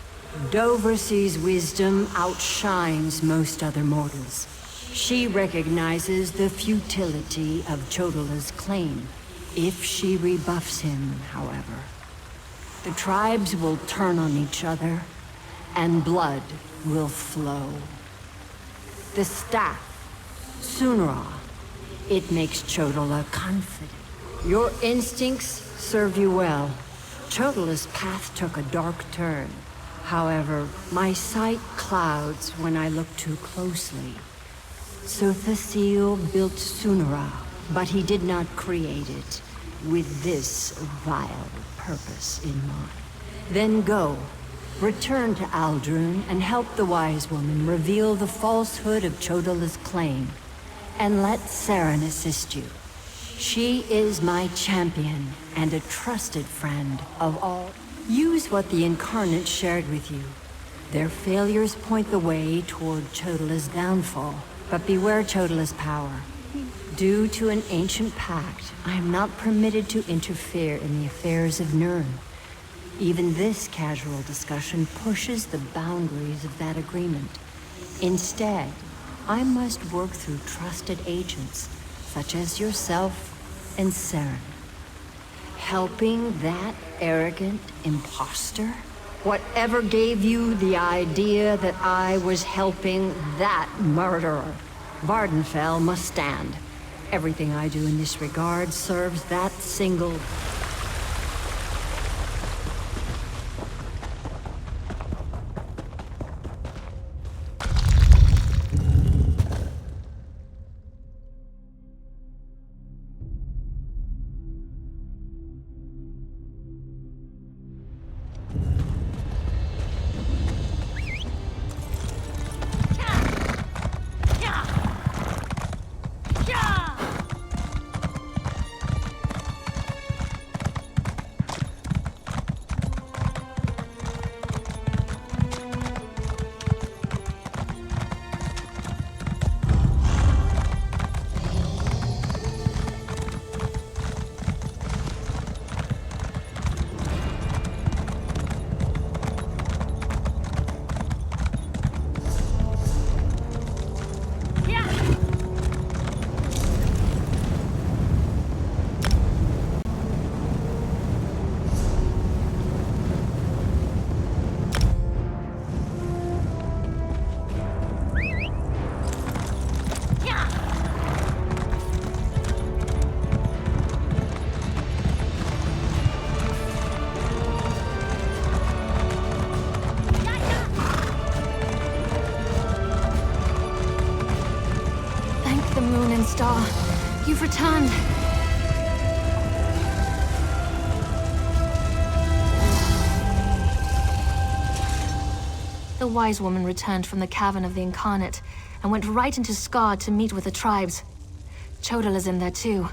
[SPEAKER 7] Doversee's wisdom outshines most other mortals. She recognizes the futility of Chodola's claim. If she rebuffs him, however, the tribes will turn on each other, and blood will flow. The staff, Sunra, it makes Chodola confident. Your instincts serve you well. Chodola's path took a dark turn. However, my sight clouds when I look too closely. Sothasil built Sunra, but he did not create it with this vile purpose in mind. Then go, return to Aldrin and help the wise woman reveal the falsehood of Chodola's claim, and let Saren assist you. She is my champion and a trusted friend of all. Use what the Incarnate shared with you. Their failures point the way toward Chodala's downfall. But beware Chodala's power. Due to an ancient pact, I am not permitted to interfere in the affairs of Nirn. Even this casual discussion pushes the boundaries of that agreement. Instead, I must work through trusted agents, such as yourself and Seren. Helping that arrogant imposter? Whatever gave you the idea that I was helping that murderer? Vardenfell must stand. Everything I do in this regard serves that single...
[SPEAKER 19] Star, you've returned. The wise woman returned from the Cavern of the Incarnate and went right into Scar to meet with the tribes. Chodala's in there too,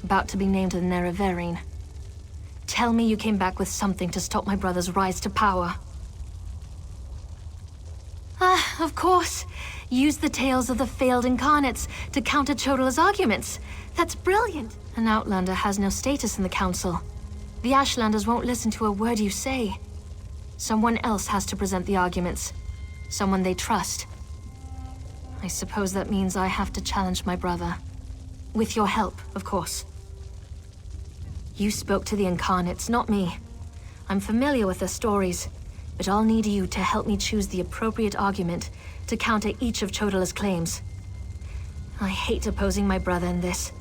[SPEAKER 19] about to be named the Nerevarine. Tell me you came back with something to stop my brother's rise to power. Ah, of course. Use the tales of the failed incarnates to counter Chodala's arguments. That's brilliant. An Outlander has no status in the Council. The Ashlanders won't listen to a word you say. Someone else has to present the arguments. Someone they trust. I suppose that means I have to challenge my brother. With your help, of course. You spoke to the Incarnates, not me. I'm familiar with their stories, but I'll need you to help me choose the appropriate argument to counter each of Chodala's claims. I hate opposing my brother in this.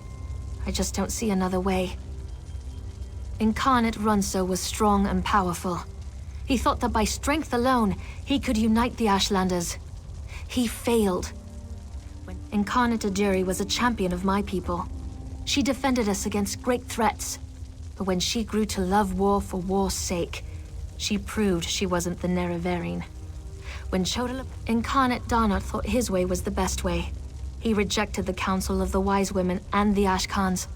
[SPEAKER 19] I just don't see another way. Incarnate Runso was strong and powerful. He thought that by strength alone, he could unite the Ashlanders. He failed. Incarnate Adiri was a champion of my people. She defended us against great threats. But when she grew to love war for war's sake, she proved she wasn't the Nerevarine. When Chodala, Incarnate Darnot thought his way was the best way. He rejected the counsel of the Wise Women and the Ashkans,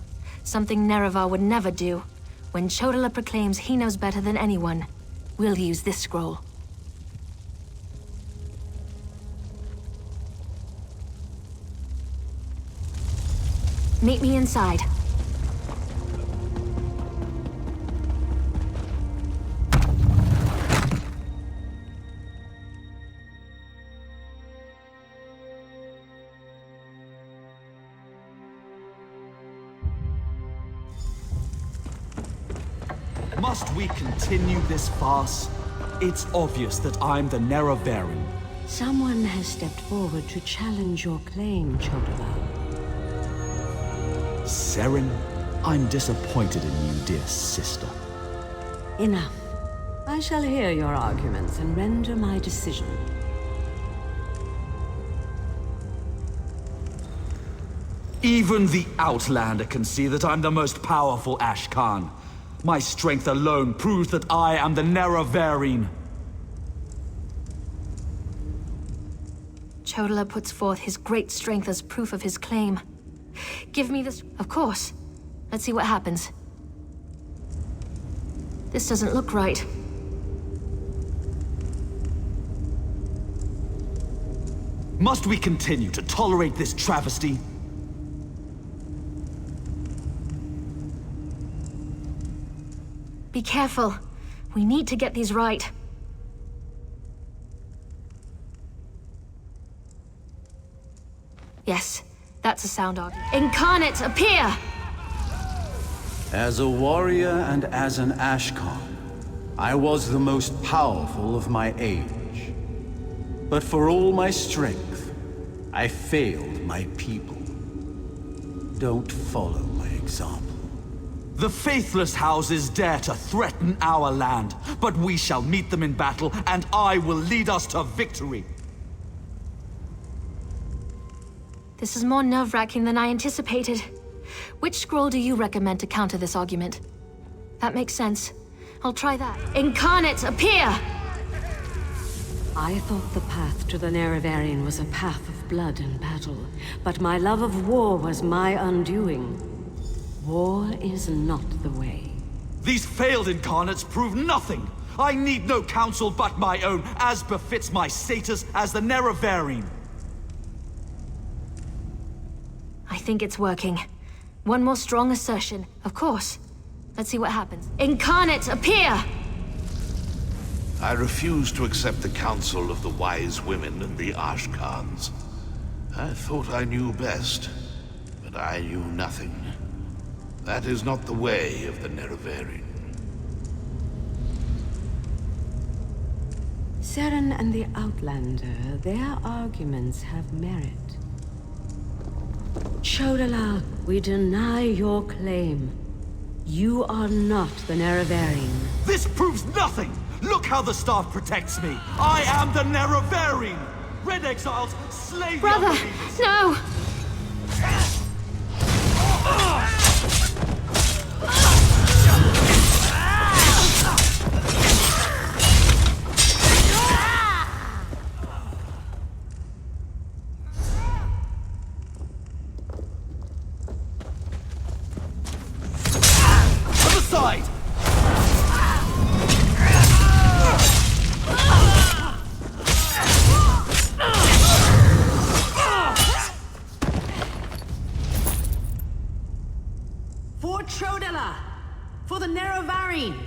[SPEAKER 19] something Nerevar would never do. When Chodala proclaims he knows better than anyone, we'll use this scroll. Meet me inside.
[SPEAKER 11] Must we continue this farce? It's obvious that I'm the Nerevarine.
[SPEAKER 7] Someone has stepped forward to challenge your claim, Chodala.
[SPEAKER 11] Seren, I'm disappointed in you, dear sister.
[SPEAKER 7] Enough. I shall hear your arguments and render my decision.
[SPEAKER 11] Even the Outlander can see that I'm the most powerful Ashkan. My strength alone proves that I am the Nerevarine.
[SPEAKER 19] Chodala puts forth his great strength as proof of his claim. Give me this... Of course. Let's see what happens. This doesn't look right.
[SPEAKER 11] Must we continue to tolerate this travesty?
[SPEAKER 19] Be careful. We need to get these right. Yes, that's a sound argument. Incarnate, appear!
[SPEAKER 10] As a warrior and as an Ashkan, I was the most powerful of my age. But for all my strength, I failed my people. Don't follow my example.
[SPEAKER 11] The faithless houses dare to threaten our land, but we shall meet them in battle, and I will lead us to victory.
[SPEAKER 19] This is more nerve-wracking than I anticipated. Which scroll do you recommend to counter this argument? That makes sense. I'll try that. Incarnate, appear!
[SPEAKER 7] I thought the path to the Nerevarine was a path of blood and battle, but my love of war was my undoing. War is not the way.
[SPEAKER 11] These failed incarnates prove nothing! I need no counsel but my own, as befits my status as the Nerevarine.
[SPEAKER 19] I think it's working. One more strong assertion. Of course. Let's see what happens. Incarnate, appear!
[SPEAKER 18] I refuse to accept the counsel of the wise women and the Ashkans. I thought I knew best, but I knew nothing. That is not the way of the Nerevarine.
[SPEAKER 7] Seren and the Outlander, their arguments have merit. Chodala, we deny your claim. You are not the Nerevarine.
[SPEAKER 11] This proves nothing! Look how the staff protects me! I am the Nerevarine! Red Exiles, slay
[SPEAKER 19] Brother,
[SPEAKER 11] the unbelievers!
[SPEAKER 19] no!
[SPEAKER 11] Side!
[SPEAKER 7] For Chodala! For the Nerevarine!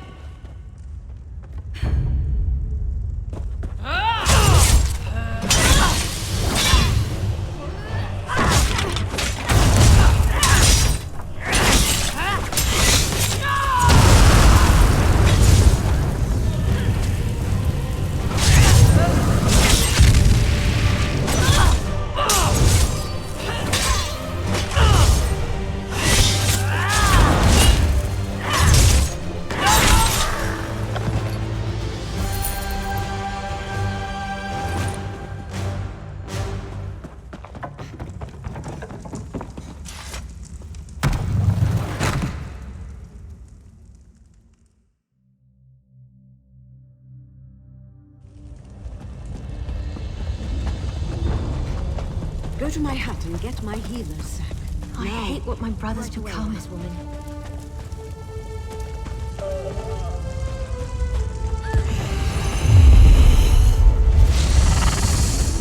[SPEAKER 7] Go to my hut and get my healer's sack.
[SPEAKER 19] I hate what my brother's become.
[SPEAKER 7] This woman.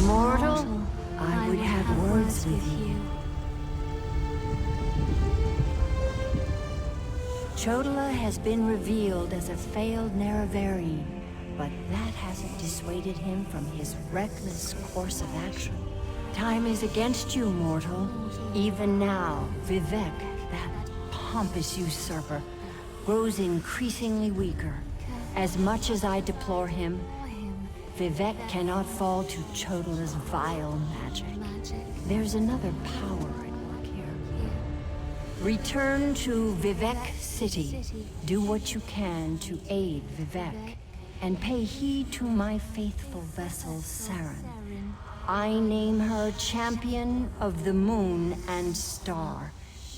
[SPEAKER 3] Mortal, I would have words with you. Chodala has been revealed as a failed Nerevarine, but that hasn't dissuaded him from his reckless course of action. Time is against you, mortal. Even now, Vivec, that pompous usurper, grows increasingly weaker. As much as I deplore him, Vivec cannot fall to Chodala's vile magic. There's another power at work here. Return to Vivec City. Do what you can to aid Vivec, and pay heed to my faithful vessel, Seren. I name her Champion of the Moon and Star.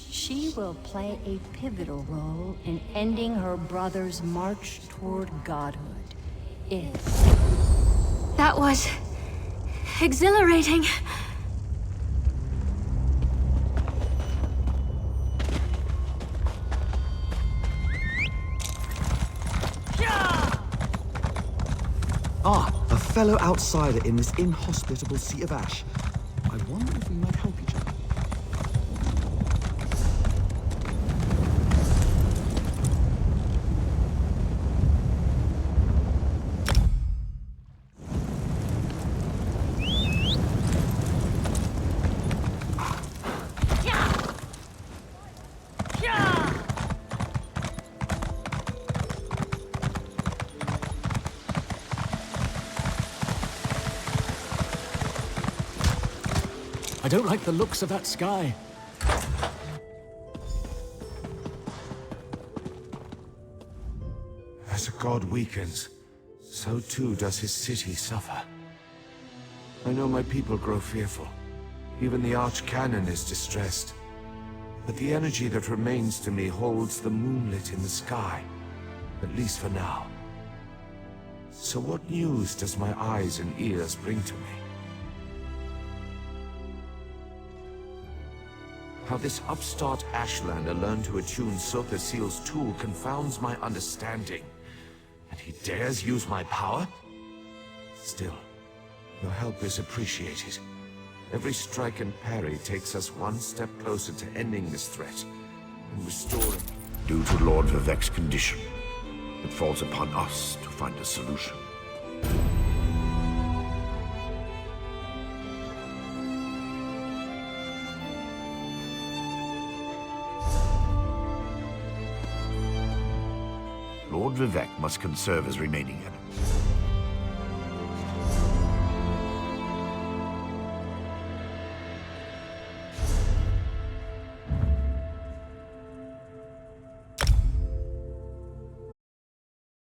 [SPEAKER 3] She will play a pivotal role in ending her brother's march toward godhood.
[SPEAKER 19] That was exhilarating.
[SPEAKER 11] Ah, a fellow outsider in this inhospitable Sea of Ash. I wonder if we might help each other.
[SPEAKER 1] I don't like the looks of that sky.
[SPEAKER 9] As a god weakens, so too does his city suffer. I know my people grow fearful. Even the Archcanon is distressed. But the energy that remains to me holds the moonlit in the sky, at least for now. So what news does my eyes and ears bring to me? How this upstart Ashlander learned to attune Sotha Seal's tool confounds my understanding. And he dares use my power? Still, your help is appreciated. Every strike and parry takes us one step closer to ending this threat and restoring...
[SPEAKER 18] Due to Lord Vivek's condition, it falls upon us to find a solution. Lord Vivek must conserve his remaining enemies.